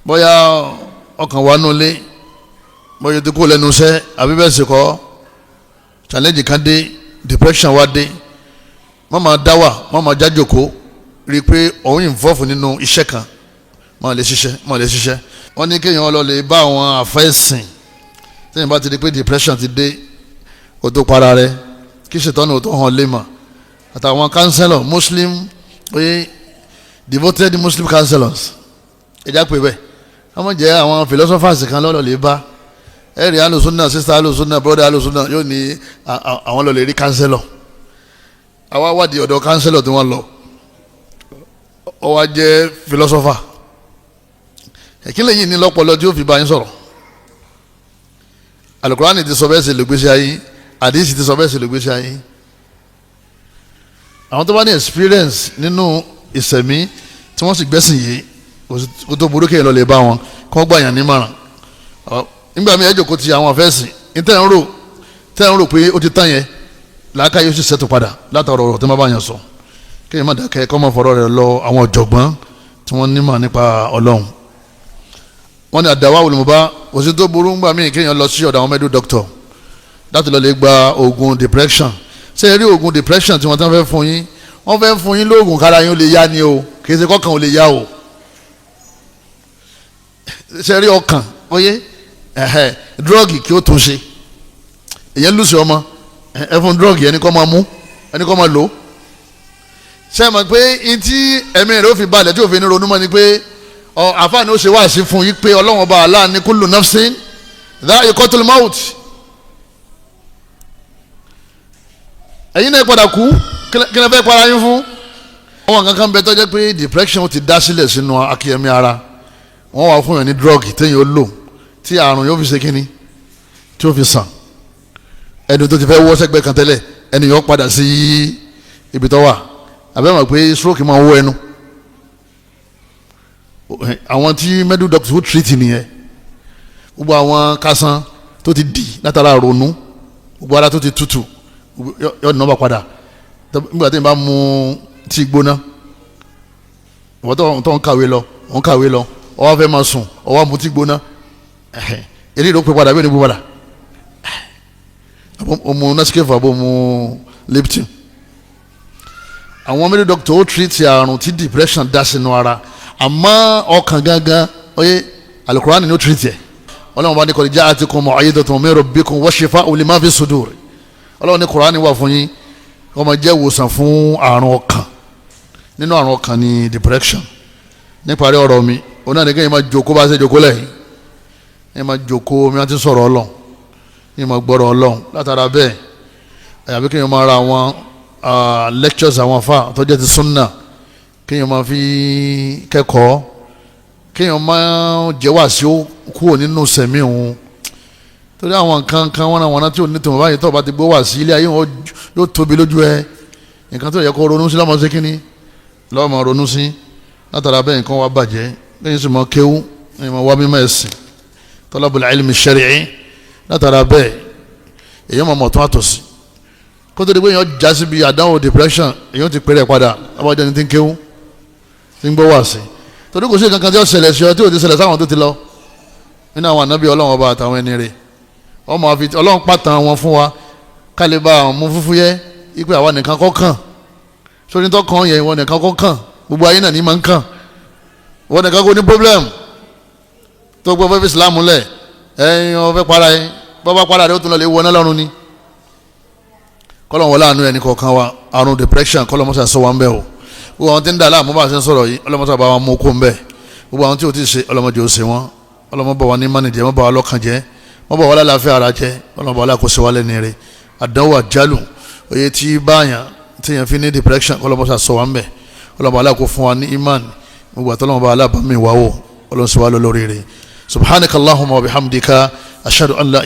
bóyá ọkàn wà nulẹ̀ bóyá tó kó lẹ́nu iṣẹ́ àbí bẹ́ẹ̀ sì kọ́ challenge kan dé depression wá dé má máa dá wà má máa jájòkó rí i pé òun involve nínú iṣẹ́ kan má lè ṣiṣẹ́ wọ́n ní kéèyàn lọ lè bá àwọn àfẹ́sìn tẹ́yìn bá ti di pé depression ti dé kó tó para rẹ̀ kí ṣètọ́nù tó hàn lé mà àtàwọn counselor muslim oye devoted muslim counselors ẹ̀já pé bẹ́ẹ̀ wọ́n jẹ́ àwọn philosophers kan lọ́lọ́ lè bá ẹ̀rí alùsùnà sister alùsùnà brother alùsùnà yóò ní àwọn lọ lè rí counselor àwa wádìí ọ̀dọ̀ counselor tí wọ́n lọ ó wá jẹ́ philosopher ẹ̀kínlẹ̀ yìí ní lọ́pọ̀lọ́ tí ó fi bá yín sọ̀rọ̀ alukurani ti sọ bẹ́ẹ̀ sì lògbèsè ayé àdìsí ti sọ bẹ́ẹ̀ sì lògbèsè ayé àwọn tó bá ní experience nínú ìsẹ̀mí tí wọ́n sì gbẹ́sìn yìí kó tó burú kéèyàn lọ lè bá wọn kí wọ́n gbà yàn nímọ̀ràn nígbà míì ẹjọ́ kò ti àwọn afẹ́sìn ní tẹ́ ń rò pé ó ti tán yẹn làákà yóò sì ṣètò padà látọ̀rọ̀ ọ̀rọ̀ tí wọ́n bá yàn sọ kéèyàn má dákẹ́ kọ́ mọ́ fọ̀rọ̀ rẹ̀ lọ àwọn ọ̀jọ̀gbọ́n tí wọ́n nímọ̀ nípa Ọlọ́run wọ́n ní àdáwà olùmọ̀bá kò sí tó burú ńgbà míì kéèyàn lọ sí ọ̀dọ̀ àwọn medical doctor láti lọ lè gba oògùn depression ṣé ẹ rí oògùn depression tí wọ́n tán fẹ́ fún yín wọ́n fẹ́ fún yín lóògùn kára yín ó lè yá ni o kì í ṣe kọ́kàn ó lè yá o ṣé ẹ rí ọkàn oyé drug kí ó tún ṣe èyàn lùsì ọmọ ẹ fún drug ẹni kọ́ máa mú ẹni kọ́ máa lò ṣé ẹ mọ̀ pé ntí ẹ̀mí rẹ̀ ó fi balẹ̀ tí òfin ní ronú mọ́ ni pé àfáàní ó ṣe wá sí fún yí pé ọlọ́wọ́n bá Allah ní kullu nafsin dha'iqatul maut ẹ̀yin náà padà kú kí ló fẹ́ para yín fún. àwọn kankan bẹ tó jẹ́ pé depression ti dá sílẹ̀ sínú akíyẹmí ara wọ́n wà fún yàn ní drug téèyàn ó lò tí àrùn yóò fi ṣe kíni tí ó fi sàn ẹni tó ti fẹ́ wọ́ sẹ́gbẹ́ kan tẹ́lẹ̀ ẹni yóò padà sí ibi tó wà àbẹ́ mọ̀ pé stroke máa ń wọ ẹnu àwọn tí medical doctors ó treat nìyẹn gbogbo àwọn kásán tó ti dì látara ronú gbogbo ara tó ti tutù yóò nọ́ọ̀bà padà nígbà tí n bá mu tí gbóná ìwọ́n tó ń kàwé lọ òun kàwé lọ ọwọ́ fẹ́ máa sùn ọwọ́ mu tí gbóná eléyìí ló pé padà bí ó ní pé padà ọmọ nasikefa bó mu Lipton àwọn medical doctor ó treat àrùn tí depression dá sínú ara àmọ́ ọkàn gangan oyè alukurani ní ó treat yẹ ọlọ́run bá ní kọ́ ìjà àti kọ́ mọ̀ ayédọ̀tún min rabbikum wa shifa'un lima fi sudur ọlọ́run ní kurani wà fún yín wọ́n máa jẹ́ ìwòsàn fún àrùn ọkàn nínú àrùn ọkàn ní depression níparí ọ̀rọ̀ mi òun náà ní kéèyàn máa jókòó bá ṣe jókòó lẹ́yìn ẹ máa jókòó mi àti sọ̀rọ̀ ọlọ́run ẹ máa gbọ́rọ̀ ọlọ́run látara bẹ́ẹ̀ àyàbí kéèyàn máa ra àwọn lectures àwọn afa tó jẹ́ ti Sunnah kéèyàn máa fi kẹ́kọ̀ọ́ kéèyàn máa jẹ́ wá sí kúrò nínú sẹ̀mí òun torí àwọn nǹkan kan wọ́n tí ò ní tòun báyìí tó bá ti gbé wá sí ilé ayé wọn yóò tóbi lójú ẹ nǹkan tó yẹ kó ronú sí lọ́mọ sí kínní lọ́mọ ronú sí látara bẹ́ẹ̀ nǹkan wá bàjẹ́ kéèyàn sì mọ kéwú kéèyàn mọ wá mímọ́ ẹ̀sìn talabul ilmi shar'i látara bẹ́ẹ̀ èyàn mọ̀ tó àtọ̀sí kó tó di pé èyàn já síbi àdánwò depression èyàn ti pèrè padà abájá ni ti ń kéwú ti ń gbọ́ wá sí torí kò sí kankan tí ó ṣẹlẹ̀ sí ọ tí ò ti ṣẹlẹ̀ sáwọn tó ti lọ nínú àwọn ànábì ọlọ́run ọba àtàwọn ẹni rẹ̀ ọmọ àfi ọlọ́run pàtàn wọn fún wa kálíbà àwọn mú fúfú yẹ ipe àwa nìkan kọ́ kàn sórí tó kàn yẹ ìwọ nìkan kọ́ kàn gbogbo ayé náà ní máa ń kàn ìwọ nìkan kò ní problem tó gbọ́ fẹ́ fi Islam lẹ̀ ẹ̀yin ọ̀fẹ́ para ẹ̀ bọ́bá para rẹ̀ ó tún lọ lè wọ náà lọ́rùn ni kọ́lọ̀ wọlé àánú ẹni kọ̀ọ̀kan wa àrùn depression kọ́lọ̀ mọ́sá sọ wa ń bẹ̀ o gbogbo àwọn tí ń dà láàmú bá a ṣe ń sọ̀rọ̀ yìí ọlọ́mọsá bá wa mú kó ń bẹ̀ gbogbo àwọn tí ò ti ṣe ọlọ́mọdé ò ṣe wọn ọlọ́mọbọ̀ wa ní mánìjẹ́ mọ́bà wa lọ́kàn jẹ́ mọ́bà wa lálàáfíà ara jẹ́ ọlọ́mọbà wa lákòóso wa lẹ́ni rẹ̀ àdánwò àjálù oye tí báyàn tí yẹn fi ní depression kọ́lọ̀ mọ́sá sọ wa ń bẹ̀ ọlọ́mọbà wa lákòó fún wa ní imán gbogbo àtọ́lọ́mọbà wa lábàámi wáwò ọlọ́sọ wa lórí rẹ̀ subhanakallahumma wa bihamdika ashhadu an la